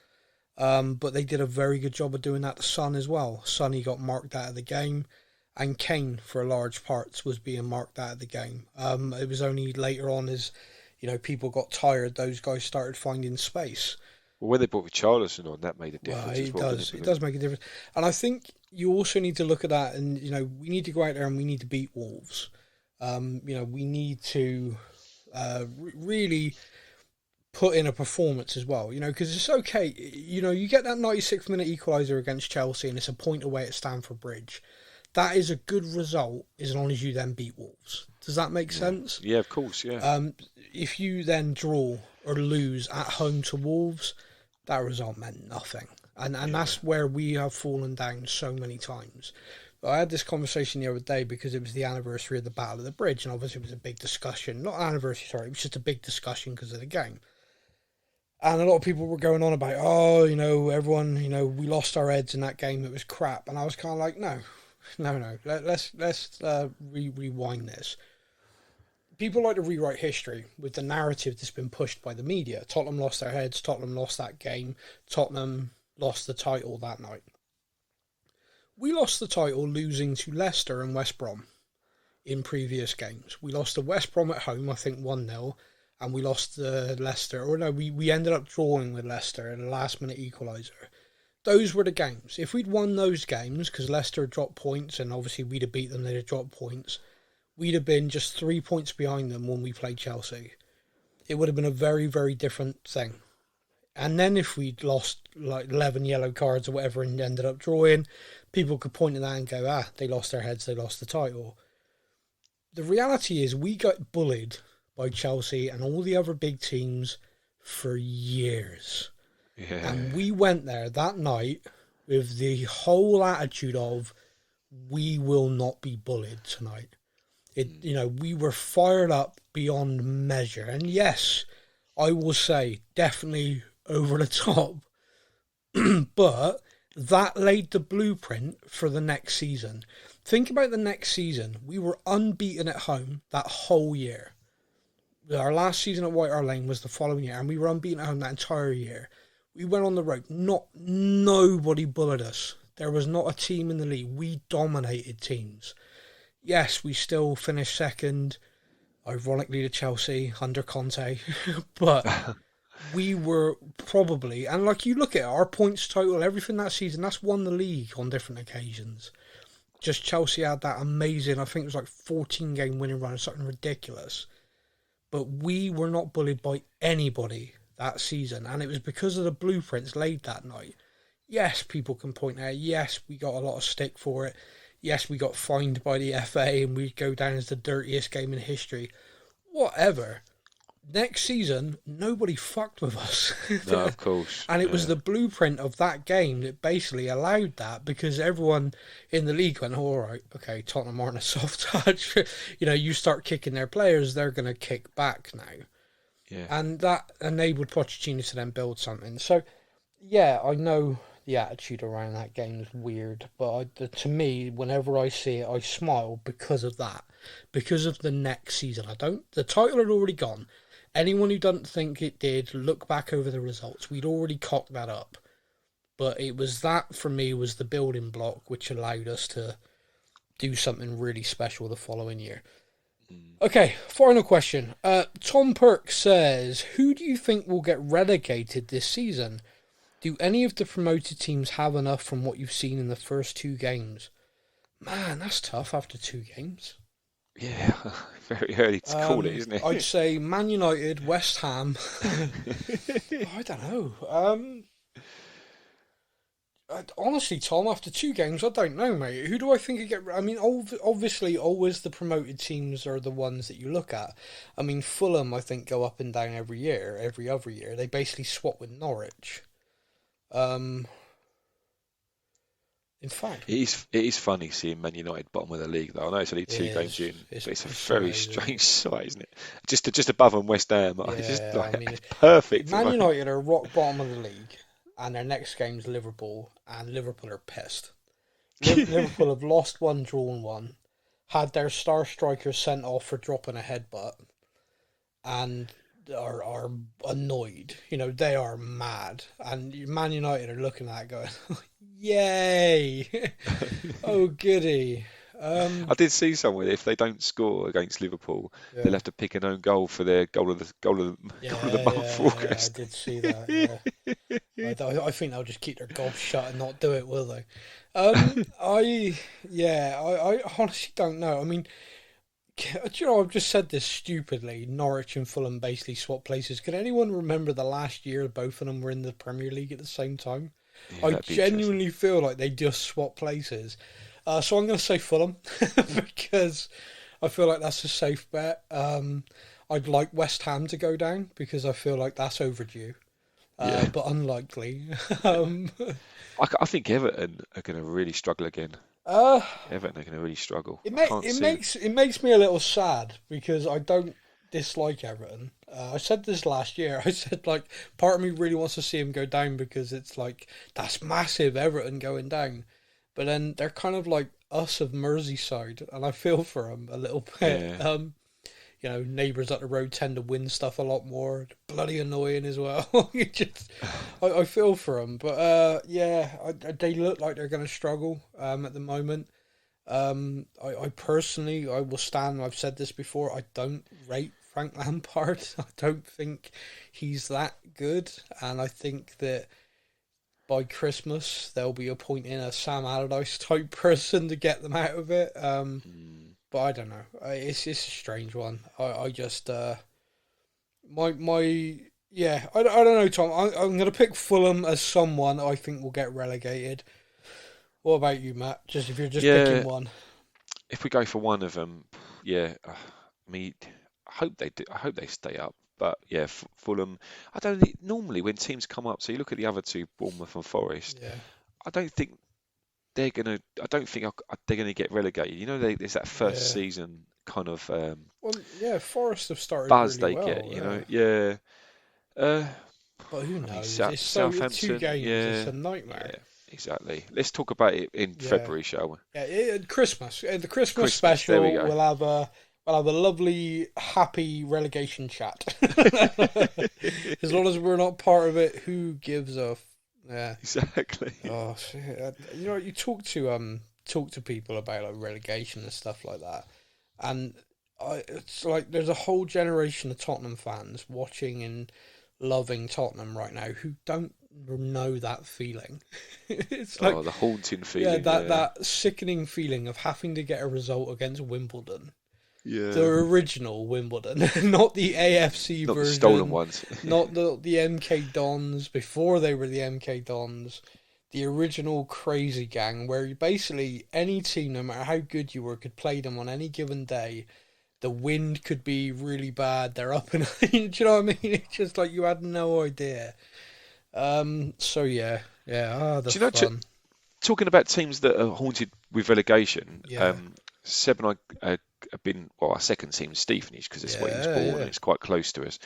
B: But they did a very good job of doing that to Son as well. Sonny got marked out of the game, and Kane, for large parts, was being marked out of the game. It was only later on as, you know, people got tired, those guys started finding space.
C: Well, when they brought Richarlison on, that made a difference.
B: Well, it does make a difference. And I think you also need to look at that, and, you know, we need to go out there and we need to beat Wolves. You know, we need to really put in a performance as well, you know, because it's okay. You know, you get that 96-minute equaliser against Chelsea and it's a point away at Stamford Bridge. That is a good result as long as you then beat Wolves. Does that make sense?
C: Yeah, of course, yeah.
B: If you then draw or lose at home to Wolves, that result meant nothing. And that's where we have fallen down so many times. I had this conversation the other day because it was the anniversary of the Battle of the Bridge, and obviously it was a big discussion. Not an anniversary, sorry, it was just a big discussion because of the game. And a lot of people were going on about, oh, you know, everyone, you know, we lost our heads in that game, it was crap. And I was kind of like, no. Let's rewind this. People like to rewrite history with the narrative that's been pushed by the media. Tottenham lost their heads, Tottenham lost that game, Tottenham lost the title that night. We lost the title losing to Leicester and West Brom in previous games. We lost to West Brom at home, I think 1-0, and we lost to Leicester. Or no, we ended up drawing with Leicester in a last-minute equaliser. Those were the games. If we'd won those games, because Leicester dropped points, and obviously we'd have beat them, they'd have dropped points, we'd have been just 3 points behind them when we played Chelsea. It would have been a very, very different thing. And then if we'd lost like 11 yellow cards or whatever and ended up drawing, people could point at that and go, they lost their heads, they lost the title. The reality is we got bullied by Chelsea and all the other big teams for years. Yeah. And we went there that night with the whole attitude of, we will not be bullied tonight. You know, we were fired up beyond measure. And yes, I will say, definitely over the top. But that laid the blueprint for the next season. Think about the next season. We were unbeaten at home that whole year. Our last season at White Hart Lane was the following year, and we were unbeaten at home that entire year. We went on the road. Nobody bullied us. There was not a team in the league. We dominated teams. Yes, we still finished second, ironically to Chelsea under Conte, but we were probably, and like you look at our points total, everything that season, that's won the league on different occasions. Just Chelsea had that amazing, I think it was like 14-game winning run, something ridiculous. But we were not bullied by anybody that season, and it was because of the blueprints laid that night. Yes, people can point out, yes, we got a lot of stick for it. Yes, we got fined by the FA and we go down as the dirtiest game in history. Whatever. Next season, nobody fucked with us.
C: No, of course.
B: And it was the blueprint of that game that basically allowed that, because everyone in the league went, all right, okay, Tottenham aren't a soft touch. You start kicking their players, they're going to kick back now.
C: Yeah.
B: And that enabled Pochettino to then build something. So, yeah, I know the attitude around that game is weird, but to me, whenever I see it, I smile because of that. Because of the next season. The title had already gone. Anyone who doesn't think it did, look back over the results. We'd already cocked that up. But it was that, for me, was the building block which allowed us to do something really special the following year. Okay, final question. Tom Perk says, who do you think will get relegated this season? Do any of the promoted teams have enough from what you've seen in the first 2 games? Man, that's tough after 2 games.
C: Yeah, very early to call it, isn't it?
B: I'd say Man United, West Ham. I don't know. Honestly, Tom, after 2 games, I don't know, mate. Who do I think would get... I mean, obviously, always the promoted teams are the ones that you look at. I mean, Fulham, I think, go up and down every other year. They basically swap with Norwich. In fact,
C: it is funny seeing Man United bottom of the league, though. I know it's only 2 games in, but it's a very strange sight, isn't it? Just above them, West Ham.
B: Yeah,
C: It's just
B: it's
C: perfect.
B: Man United are rock bottom of the league, and their next game's Liverpool, and Liverpool are pissed. Liverpool have lost 1, drawn 1, had their star striker sent off for dropping a headbutt, and are annoyed. They are mad, and Man United are looking at it going, yay! Oh, goody.
C: I did see somewhere that if they don't score against Liverpool, they'll have to pick an own goal for their goal of the month for August.
B: I did see that. Yeah. I think they'll just keep their goals shut and not do it, will they? I honestly don't know. I mean, I've just said this stupidly. Norwich and Fulham basically swap places. Can anyone remember the last year both of them were in the Premier League at the same time?
C: Yeah,
B: I genuinely feel like they just swap places. So I'm going to say Fulham because I feel like that's a safe bet. I'd like West Ham to go down because I feel like that's overdue, but unlikely.
C: I think Everton are going to really struggle again. Everton are going to really struggle.
B: It makes me a little sad because I don't dislike Everton. I said this last year. I said, part of me really wants to see him go down because it's that's massive, Everton going down. But then they're kind of like us of Merseyside, and I feel for them a little bit. Yeah. Neighbours up the road tend to win stuff a lot more. They're bloody annoying as well. I feel for them. But, they look like they're going to struggle at the moment. I personally, I will stand, I've said this before, I don't rate Frank Lampard. I don't think he's that good. And I think that by Christmas, they'll be appointing a Sam Allardyce type person to get them out of it. But I don't know. It's a strange one. I just I don't know, Tom. I'm going to pick Fulham as someone I think will get relegated. What about you, Matt? If you're just picking one.
C: If we go for one of them, I mean, I hope they do. I hope they stay up. But yeah, Fulham. I don't think normally when teams come up. So you look at the other 2, Bournemouth and Forest. Yeah. I don't think they're gonna get relegated. There's that first season kind of.
B: Forest have started
C: buzz
B: really
C: they
B: well,
C: get.
B: But who knows?
C: It's
B: Southampton, 2 games. It's a nightmare.
C: Yeah. Exactly. Let's talk about it in February, shall we?
B: Yeah, Christmas. The Christmas special. We'll have a lovely, happy relegation chat. As long as we're not part of it, who gives a? Yeah.
C: Exactly.
B: Oh shit! You talk to talk to people about like relegation and stuff like that, and it's like there's a whole generation of Tottenham fans watching and loving Tottenham right now who don't know that feeling. It's like
C: the haunting feeling.
B: That sickening feeling of having to get a result against Wimbledon.
C: Yeah.
B: The original Wimbledon, not the AFC
C: not
B: version.
C: The stolen ones.
B: Not the MK Dons before they were the MK Dons. The original crazy gang where basically any team, no matter how good you were, could play them on any given day. The wind could be really bad. They're up and do you know what I mean? It's just like you had no idea. So yeah. That's fun.
C: Talking about teams that are haunted with relegation.
B: Yeah.
C: Seb and I have been our second team, Stevenage, because it's where he was born and it's quite close to us.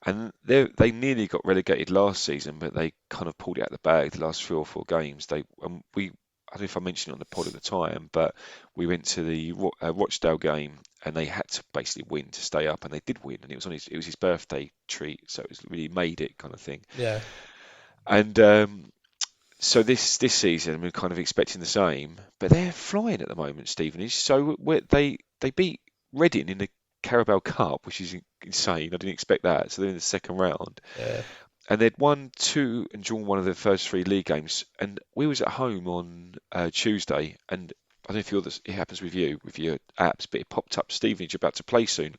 C: And they nearly got relegated last season, but they kind of pulled it out of the bag the last 3 or 4 games. I don't know if I mentioned it on the pod at the time, but we went to the Rochdale game and they had to basically win to stay up, and they did win, and it was his birthday treat, so it really made it kind of thing.
B: Yeah.
C: And so this season we're kind of expecting the same, but they're flying at the moment, Stevenage. So they beat Reading in the Carabao Cup, which is insane. I didn't expect that. So they're in the second round.
B: Yeah.
C: And they'd won 2 and drawn 1 of the first 3 league games. And we was at home on Tuesday, and I don't know if it happens with you, with your apps, but it popped up Stevenage about to play soon.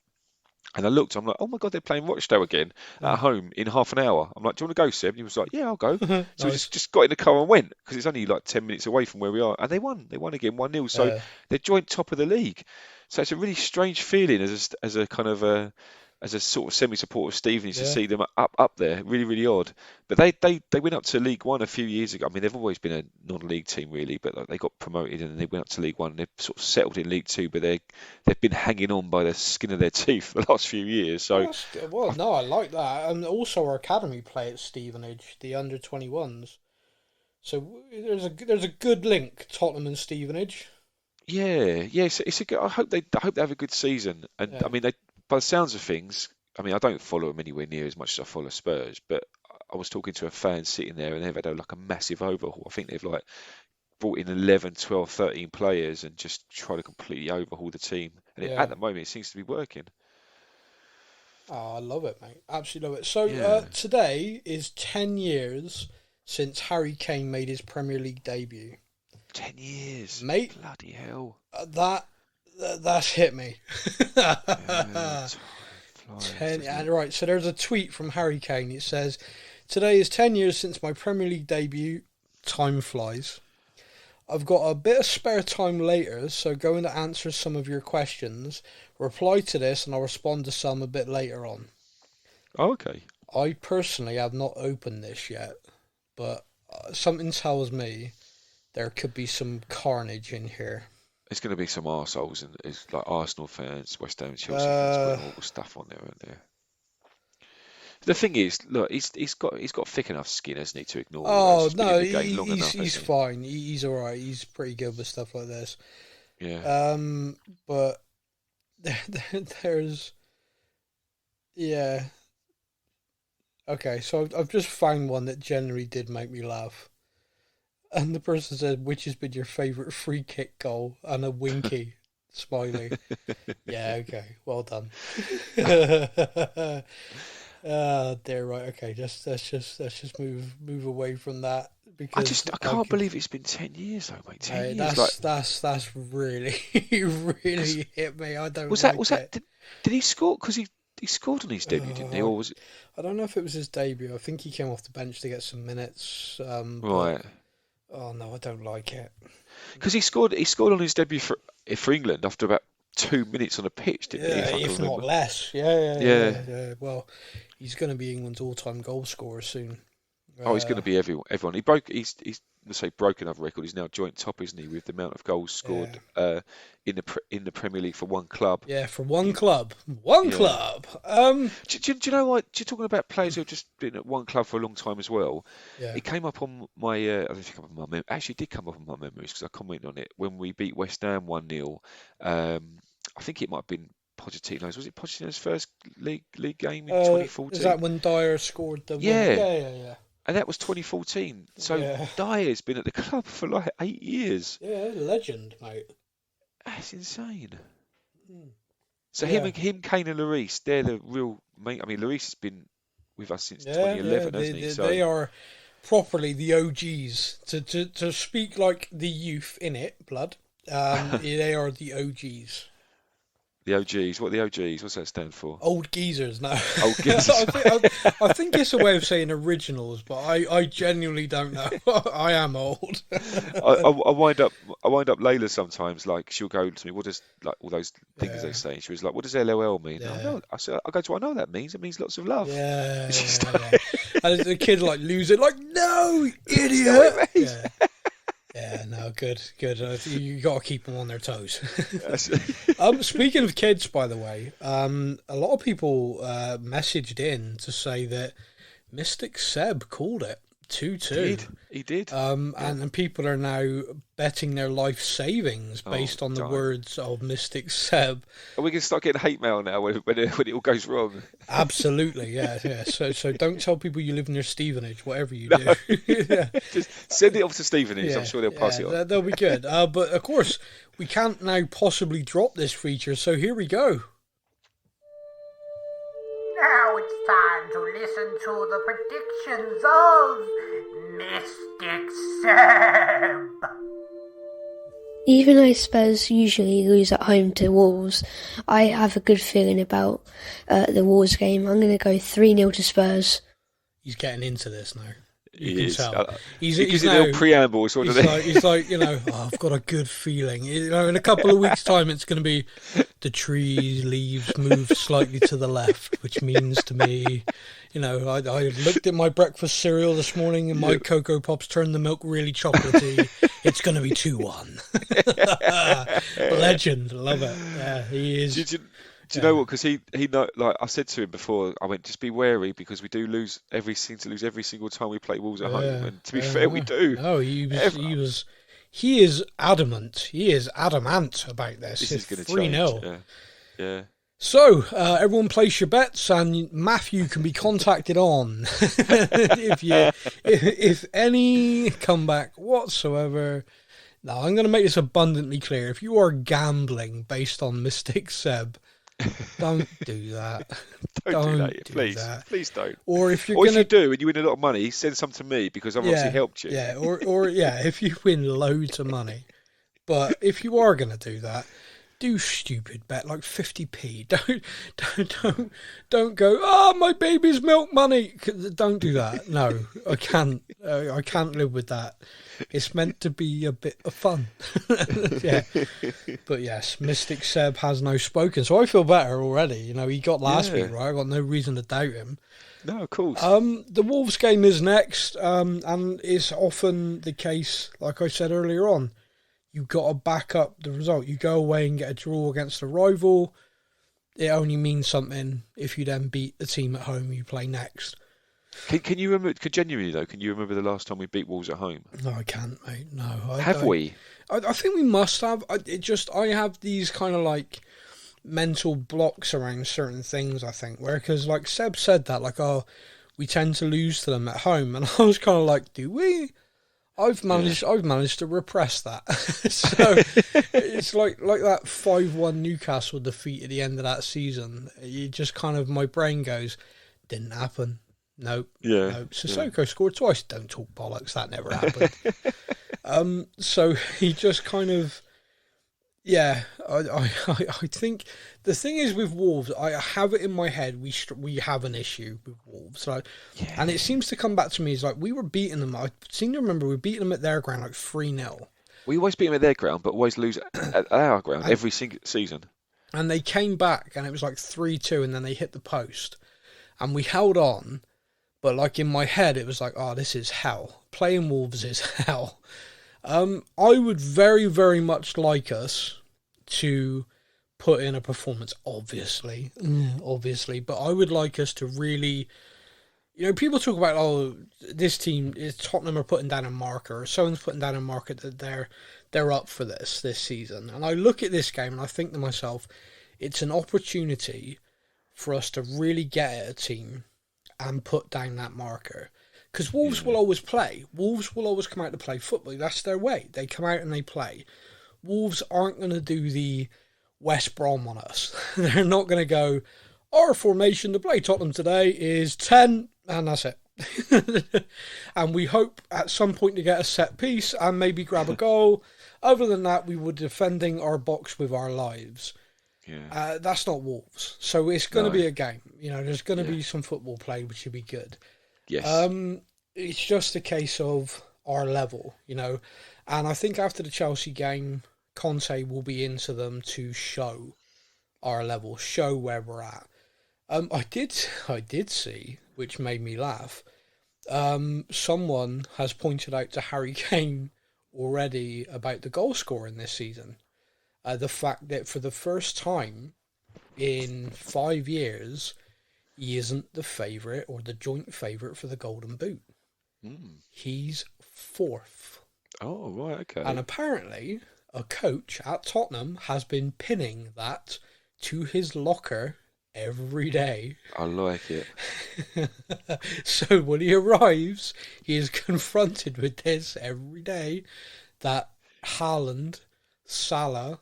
C: And I looked, I'm like, oh my God, they're playing Rochdale again at home in half an hour. I'm like, do you want to go, Seb? And he was like, yeah, I'll go. So we just got in the car and went, because it's only like 10 minutes away from where we are. And they won. They won again, 1-0. So they're joint top of the league. So it's a really strange feeling as a kind of as a sort of semi-supporter of Stevenage to see them up there. Really, really odd. But they went up to League One a few years ago. I mean, they've always been a non-league team, really, but they got promoted and they went up to League One. And they've sort of settled in League Two, but they've been hanging on by the skin of their teeth for the last few years. So,
B: no, I like that. And also our academy play at Stevenage, the under-21s. So there's a good link, Tottenham and Stevenage.
C: Yeah. It's a good. I hope they have a good season. And I mean, by the sounds of things, I mean, I don't follow them anywhere near as much as I follow Spurs, but I was talking to a fan sitting there and they've had like a massive overhaul. I think they've like brought in 11, 12, 13 players and just try to completely overhaul the team. And at the moment, it seems to be working.
B: Oh, I love it, mate. Absolutely love it. So today is 10 years since Harry Kane made his Premier League debut.
C: 10 years,
B: mate.
C: Bloody hell.
B: That's hit me.
C: 10,
B: and right, so there's a tweet from Harry Kane. It says, "Today is 10 years since my Premier League debut. Time flies. I've got a bit of spare time later, so going to answer some of your questions. Reply to this and I'll respond to some a bit later on."
C: Oh, okay.
B: I personally have not opened this yet, but something tells me there could be some carnage in here.
C: There's going to be some arseholes, and it's like Arsenal fans, West Ham, Chelsea fans putting all the stuff on there, aren't there? The thing is, look, he's got thick enough skin, hasn't he, to ignore.
B: Oh no, he's fine. He's all right. He's pretty good with stuff like this.
C: Yeah.
B: But there's Okay, so I've just found one that generally did make me laugh. And the person said, "Which has been your favourite free kick goal?" And a winky smiley. Yeah, okay, well done. Dear, right, okay, let's just move away from that, because
C: I can't believe it's been 10 years though, mate. 10 years.
B: That's really really hit me. I don't.
C: Did he score? Because he scored on his debut, didn't he? Or was it?
B: I don't know if it was his debut. I think he came off the bench to get some minutes.
C: Right.
B: Oh no, I don't like it.
C: Because he scored on his debut for England after about 2 minutes on a pitch, didn't he?
B: If not less. Yeah. Well, he's going to be England's all-time goal scorer soon.
C: He's going to be everyone. He's let's say broken another record. He's now joint top, isn't he, with the amount of goals scored in the Premier League for one club.
B: Yeah, for one club. Club.
C: Do you know what? You're talking about players who have just been at one club for a long time as well.
B: Yeah.
C: It came up on my. I don't think on my memory. Actually, it did come up on my memories because I commented on it when we beat West Ham 1-0. I think it might have been Pochettino's. Was it Pochettino's first league game in 2014?
B: Is that when Dyer scored the?
C: Yeah.
B: Yeah.
C: And that was 2014. So Dyer's been at the club for like 8 years.
B: Yeah, legend, mate.
C: That's insane. So him, Kane and Lloris, they're the real main. I mean, Lloris has been with us since 2011, hasn't he? So
B: they are properly the OGs. To speak like the youth in it, blood. They are the OGs.
C: The OGs. What are the OGs? What's that stand for?
B: Old geezers, no.
C: Old geezers.
B: I think it's a way of saying originals, but I genuinely don't know. I am old.
C: I wind up Layla sometimes. Like she'll go to me, what does like all those things they say? She was like, what does LOL mean?
B: Yeah.
C: I said, I go to, I know what that means. It means lots of love.
B: Yeah. And the kid like lose it, like no, idiot. Yeah, no, good. You got to keep them on their toes. Speaking of kids, by the way, a lot of people messaged in to say that Mystic Seb called it 2-2.
C: He did.
B: And people are now betting their life savings based on the words of Mystic Seb.
C: Are we going to start getting hate mail now when it all goes wrong?
B: Absolutely, yeah. So don't tell people you live near Stevenage, whatever you do.
C: Just send it off to Stevenage. I'm sure they'll pass it on.
B: They'll be good. But of course, we can't now possibly drop this feature, so here we go.
D: Now it's time to listen to the predictions of Mystic Seb.
E: Even though Spurs usually lose at home to Wolves, I have a good feeling about the Wolves game. I'm going to go 3-0 to Spurs.
B: He's getting into this now. You
C: He
B: can
C: is.
B: tell.
C: He's now, a little preamble, sort of thing.
B: He's like, I've got a good feeling. In a couple of weeks' time, it's going to be the trees, leaves move slightly to the left, which means to me, I looked at my breakfast cereal this morning and my Cocoa Pops turned the milk really chocolatey. It's going to be 2-1. Legend. Love it. Yeah, he is.
C: Do you know what? Because he like I said to him before, I went, just be wary because we do seem to lose every single time we play Wolves at home. And to be fair, we do.
B: No, he is adamant. He is adamant about this.
C: This is going to
B: 3-0.
C: change. Yeah.
B: So, everyone place your bets, and Matthew can be contacted on if any comeback whatsoever. Now, I'm going to make this abundantly clear. If you are gambling based on Mystic Seb, don't do that.
C: Don't do that, please. Please don't.
B: Or if
C: you do and you win a lot of money, send some to me because I've obviously helped you.
B: Yeah, or if you win loads of money. But if you are going to do that, do stupid bet like 50p. Don't go, my baby's milk money. Don't do that. No, I can't live with that. It's meant to be a bit of fun. Yeah. But yes, Mystic Seb has now spoken, so I feel better already. He got last week right. I got no reason to doubt him.
C: No, of course.
B: The Wolves game is next, and it's often the case, like I said earlier on. You've got to back up the result. You go away and get a draw against a rival. It only means something if you then beat the team at home you play next.
C: Can you remember? Genuinely though, can you remember the last time we beat Wolves at home?
B: No, I can't, mate. No.
C: Have we?
B: I think we must have. I have these kind of like mental blocks around certain things. I think because like Seb said that we tend to lose to them at home, and I was kind of like, do we? I've managed to repress that. So it's like that 5-1 Newcastle defeat at the end of that season. You just kind of, my brain goes, didn't happen. Nope.
C: Yeah.
B: Nope. Sissoko scored twice. Don't talk bollocks. That never happened. So he just kind of, I think the thing is with Wolves, I have it in my head, we have an issue with Wolves. And it seems to come back to me as like, we were beating them. I seem to remember we beat them at their ground like 3-0.
C: We always beat them at their ground, but always lose at our ground every single season.
B: And they came back and it was like 3-2 and then they hit the post. And we held on, but like in my head, it was like, this is hell. Playing Wolves is hell. I would very, very much like us to put in a performance, obviously, but I would like us to really, people talk about, this team, Tottenham are putting down a marker, or someone's putting down a marker that they're up for this season. And I look at this game and I think to myself, it's an opportunity for us to really get at a team and put down that marker. Because Wolves will always play. Wolves will always come out to play football. That's their way. They come out and they play. Wolves aren't going to do the West Brom on us. They're not going to go, our formation to play Tottenham today is 10, and that's it. And we hope at some point to get a set piece and maybe grab a goal. Other than that, we were defending our box with our lives.
C: Yeah.
B: That's not Wolves. So it's going to be a game. There's going to be some football played, which should be good.
C: Yes.
B: It's just a case of our level, And I think after the Chelsea game, Conte will be into them to show our level, show where we're at. I did see, which made me laugh. Someone has pointed out to Harry Kane already about the goal scoring this season. The fact that for the first time in 5 years, he isn't the favourite or the joint favourite for the Golden Boot. He's 4th.
C: Oh, right, okay.
B: And apparently, a coach at Tottenham has been pinning that to his locker every day.
C: I like it.
B: So when he arrives, he is confronted with this every day, that Haaland, Salah,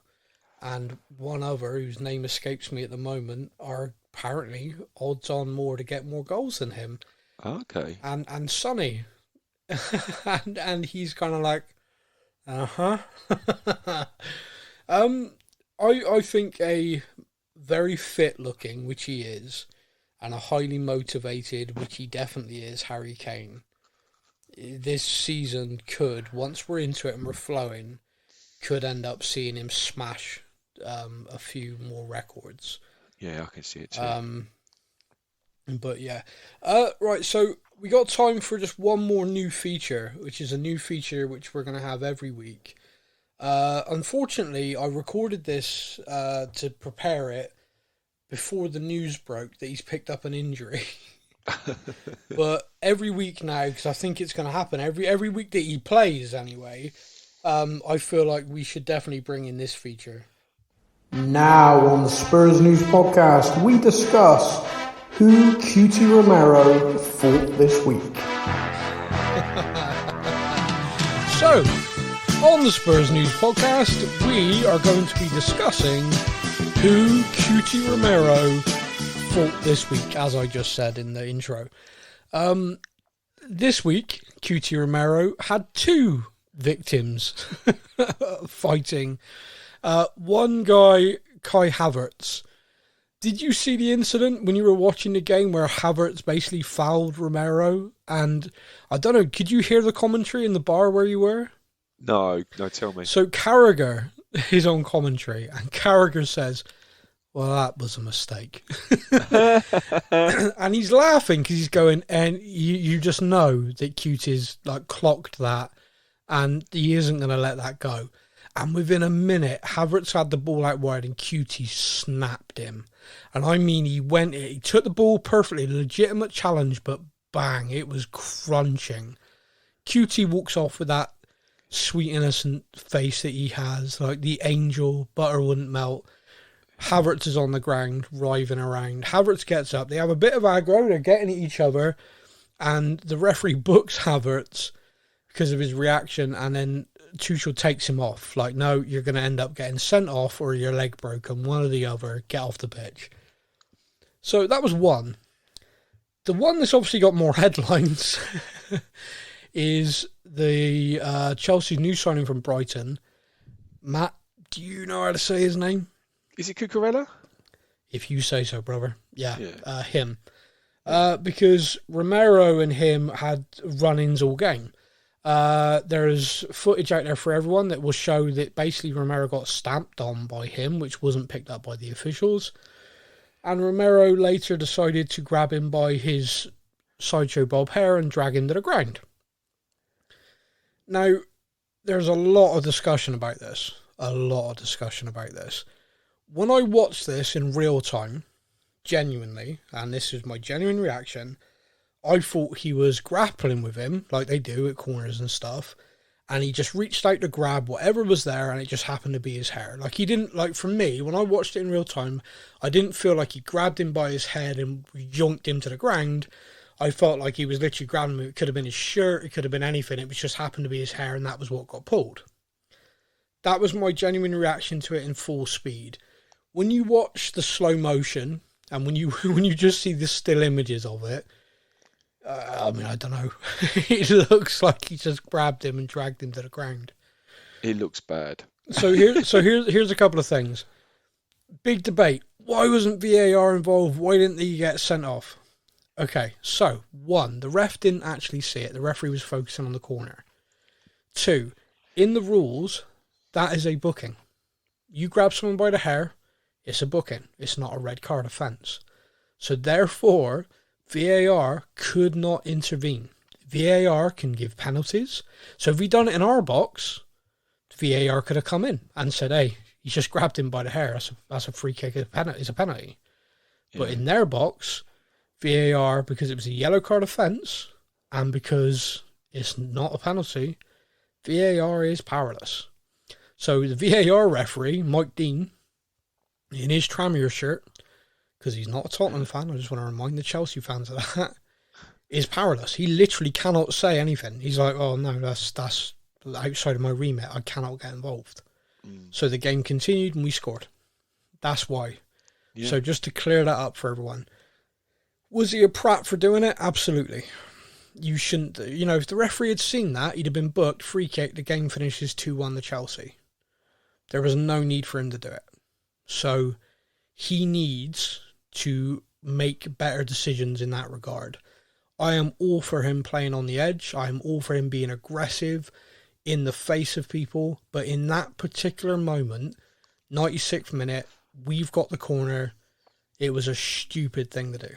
B: and one other whose name escapes me at the moment are apparently odds on more to get more goals than him.
C: Okay.
B: And Sonny. and he's kind of like, I think a very fit looking, which he is, and a highly motivated, which he definitely is, Harry Kane, this season could, once we're into it and we're flowing, could end up seeing him smash a few more records.
C: Yeah, I can see it too.
B: But yeah. Right, so we got time for just one more new feature, which is a new feature which we're going to have every week. Unfortunately, I recorded this to prepare it before the news broke that he's picked up an injury. But every week now, because I think it's going to happen, every week that he plays anyway, I feel like we should definitely bring in this feature.
F: Now on the Spurs News Podcast, we discuss who Cuti Romero fought this week.
B: So, on the Spurs News Podcast, we are going to be discussing who Cuti Romero fought this week, as I just said in the intro. This week, Cuti Romero had 2 victims fighting. One guy, Kai Havertz. Did you see the incident when you were watching the game where Havertz basically fouled Romero? And I don't know, could you hear the commentary in the bar where you were?
C: No, tell me.
B: So Carragher is on commentary, and Carragher says, well, that was a mistake. And he's laughing because he's going, and you just know that Cuti's like clocked that, and he isn't going to let that go. And within a minute, Havertz had the ball out wide and Cuti snapped him. And I mean, he took the ball perfectly, legitimate challenge, but bang, it was crunching. Cuti walks off with that sweet, innocent face that he has, like the angel, butter wouldn't melt. Havertz is on the ground, writhing around. Havertz gets up. They have a bit of aggro. They're getting at each other. And the referee books Havertz because of his reaction. And then Tuchel takes him off. Like, no, you're going to end up getting sent off or your leg broken. One or the other. Get off the pitch. So that was one. The one that's obviously got more headlines is the Chelsea new signing from Brighton. Matt, do you know how to say his name?
C: Is it Cucurella?
B: If you say so, brother. Yeah. Him. Because Romero and him had run-ins all game. There's footage out there for everyone that will show that basically Romero got stamped on by him, which wasn't picked up by the officials. And Romero later decided to grab him by his sideshow bob hair and drag him to the ground. Now, there's a lot of discussion about this. When I watched this in real time, genuinely, and this is my genuine reaction, I thought he was grappling with him, like they do at corners and stuff, and he just reached out to grab whatever was there, and it just happened to be his hair. Like, he didn't, like, for me, when I watched it in real time, I didn't feel like he grabbed him by his head and yoinked him to the ground. I felt like he was literally grabbing him. It could have been his shirt, it could have been anything. It was just happened to be his hair, and that was what got pulled. That was my genuine reaction to it in full speed. When you watch the slow motion, and when you just see the still images of it, I don't know. It looks like he just grabbed him and dragged him to the ground.
C: It looks bad.
B: So here's a couple of things. Big debate. Why wasn't VAR involved? Why didn't he get sent off? Okay, so 1, the ref didn't actually see it. The referee was focusing on the corner. 2, in the rules, that is a booking. You grab someone by the hair, it's a booking. It's not a red card offence. So therefore, VAR could not intervene. VAR can give penalties. So if we'd done it in our box, VAR could have come in and said, hey, you just grabbed him by the hair. That's a free kick. It's a penalty. Yeah. But in their box, VAR, because it was a yellow card offence and because it's not a penalty, VAR is powerless. So the VAR referee, Mike Dean, in his Tranmere shirt, because he's not a Tottenham fan, I just want to remind the Chelsea fans of that, is powerless. He literally cannot say anything. He's like, oh no, that's outside of my remit. I cannot get involved. So the game continued and we scored. That's why. Yeah. So just to clear that up for everyone. Was he a prat for doing it? Absolutely. You shouldn't, if the referee had seen that, he'd have been booked, free kick, the game finishes 2-1 to Chelsea. There was no need for him to do it. So he needs to make better decisions in that regard. I am all for him playing on the edge. I am all for him being aggressive in the face of people. But in that particular moment, 96th minute, we've got the corner. It was a stupid thing to do.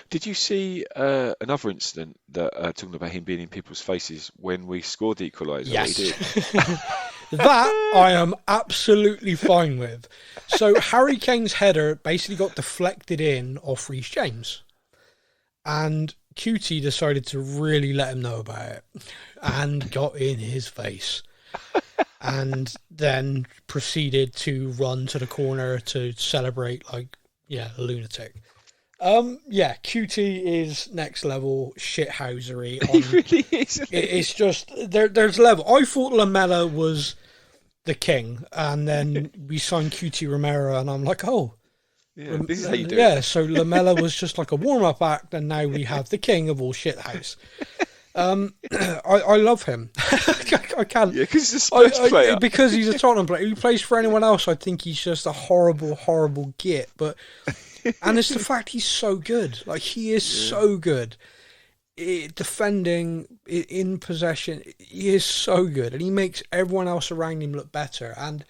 C: Did you see another incident that talking about him being in people's faces when we scored the equaliser?
B: Yes. He did? That I am absolutely fine with. So Harry Kane's header basically got deflected in off Reece James. And Cuti decided to really let him know about it and got in his face. And then proceeded to run to the corner to celebrate like, a lunatic. Cuti is next level shithousery.
C: He really is.
B: It's just there's level. I thought Lamela was the king, and then we signed Cuti Romero, and I'm like,
C: this is how you do
B: it. So Lamela was just like a warm up act, and now we have the king of all shithouse. I love him. I can't.
C: Yeah, because he's a Spurs player.
B: Because he's a Tottenham player. He plays for anyone else, I think he's just a horrible, horrible git. But and it's the fact he's so good. Like, he is so good. Defending, in possession, he is so good. And he makes everyone else around him look better. And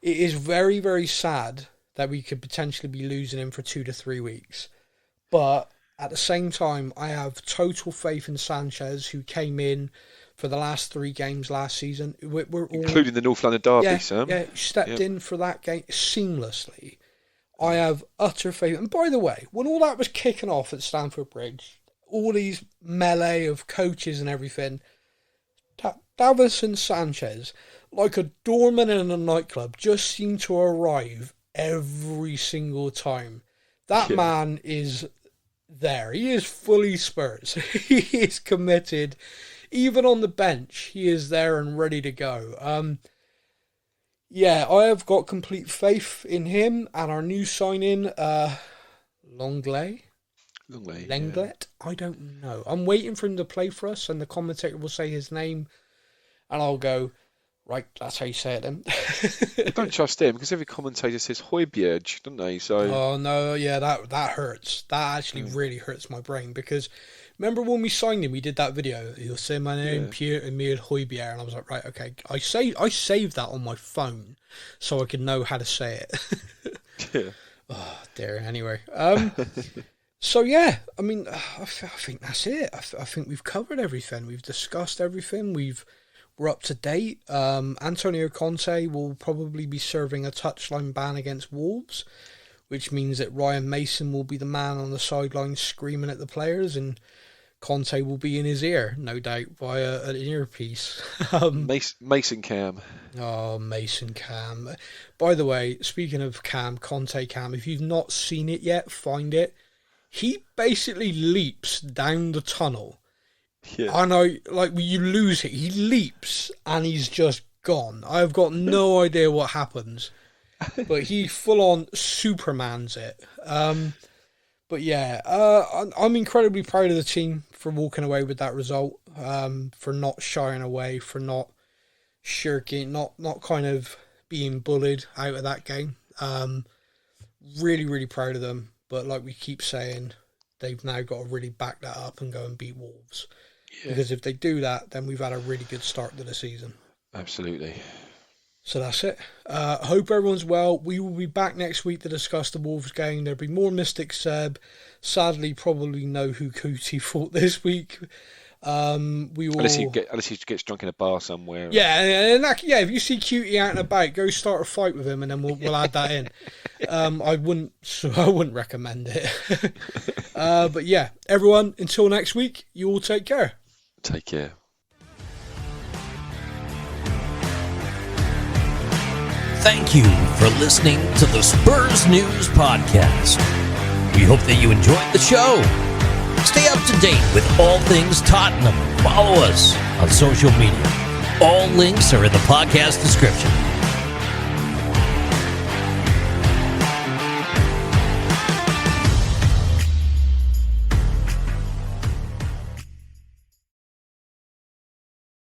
B: it is very, very sad that we could potentially be losing him for 2 to 3 weeks. But at the same time, I have total faith in Sanchez, who came in for the last 3 games last season. We're all,
C: including the North London derby, Sam.
B: Yeah, stepped in for that game seamlessly. I have utter faith. And by the way, when all that was kicking off at Stamford Bridge, all these melee of coaches and everything, Davison Sanchez, like a doorman in a nightclub, just seemed to arrive every single time. That man is there. He is fully Spurs. He is committed. Even on the bench, he is there and ready to go. I have got complete faith in him and our new signing, Lenglet. I don't know. I'm waiting for him to play for us, and the commentator will say his name, and I'll go, right, that's how you say it then.
C: I don't trust him, because every commentator says Højbjerg, don't they? So.
B: Oh, no, yeah, that hurts. That actually really hurts my brain, because remember when we signed him, we did that video, he'll say my name, Pierre-Emile Højbjerg, and I was like, right, okay. I saved that on my phone so I could know how to say it. Oh, dear, anyway. So, I mean, I think that's it. I think we've covered everything. We've discussed everything. We're up to date. Antonio Conte will probably be serving a touchline ban against Wolves, which means that Ryan Mason will be the man on the sideline screaming at the players, and Conte will be in his ear, no doubt, via an earpiece.
C: Mason Cam.
B: Oh, Mason Cam. By the way, speaking of Cam, Conte Cam, if you've not seen it yet, find it. He basically leaps down the tunnel.
C: Yeah.
B: I know, like, you lose it. He leaps and he's just gone. I've got no idea what happens, but he full on Supermans it. But yeah, I'm incredibly proud of the team for walking away with that result, for not shying away, for not shirking, not kind of being bullied out of that game. Really, really proud of them. But like we keep saying, they've now got to really back that up and go and beat Wolves. Yeah. Because if they do that, then we've had a really good start to the season.
C: Absolutely.
B: So that's it. Hope everyone's well. We will be back next week to discuss the Wolves game. There'll be more Mystic Seb. Sadly, probably know who Cuti fought this week. We will... unless
C: he gets drunk in a bar somewhere.
B: Yeah, if you see Cuti out and about, go start a fight with him, and then we'll add that in. I wouldn't recommend it. But yeah, everyone, until next week, you all take care.
C: Take care.
A: Thank you for listening to the Spurs News Podcast. We hope that you enjoyed the show. Stay up to date with all things Tottenham. Follow us on social media. All links are in the podcast description.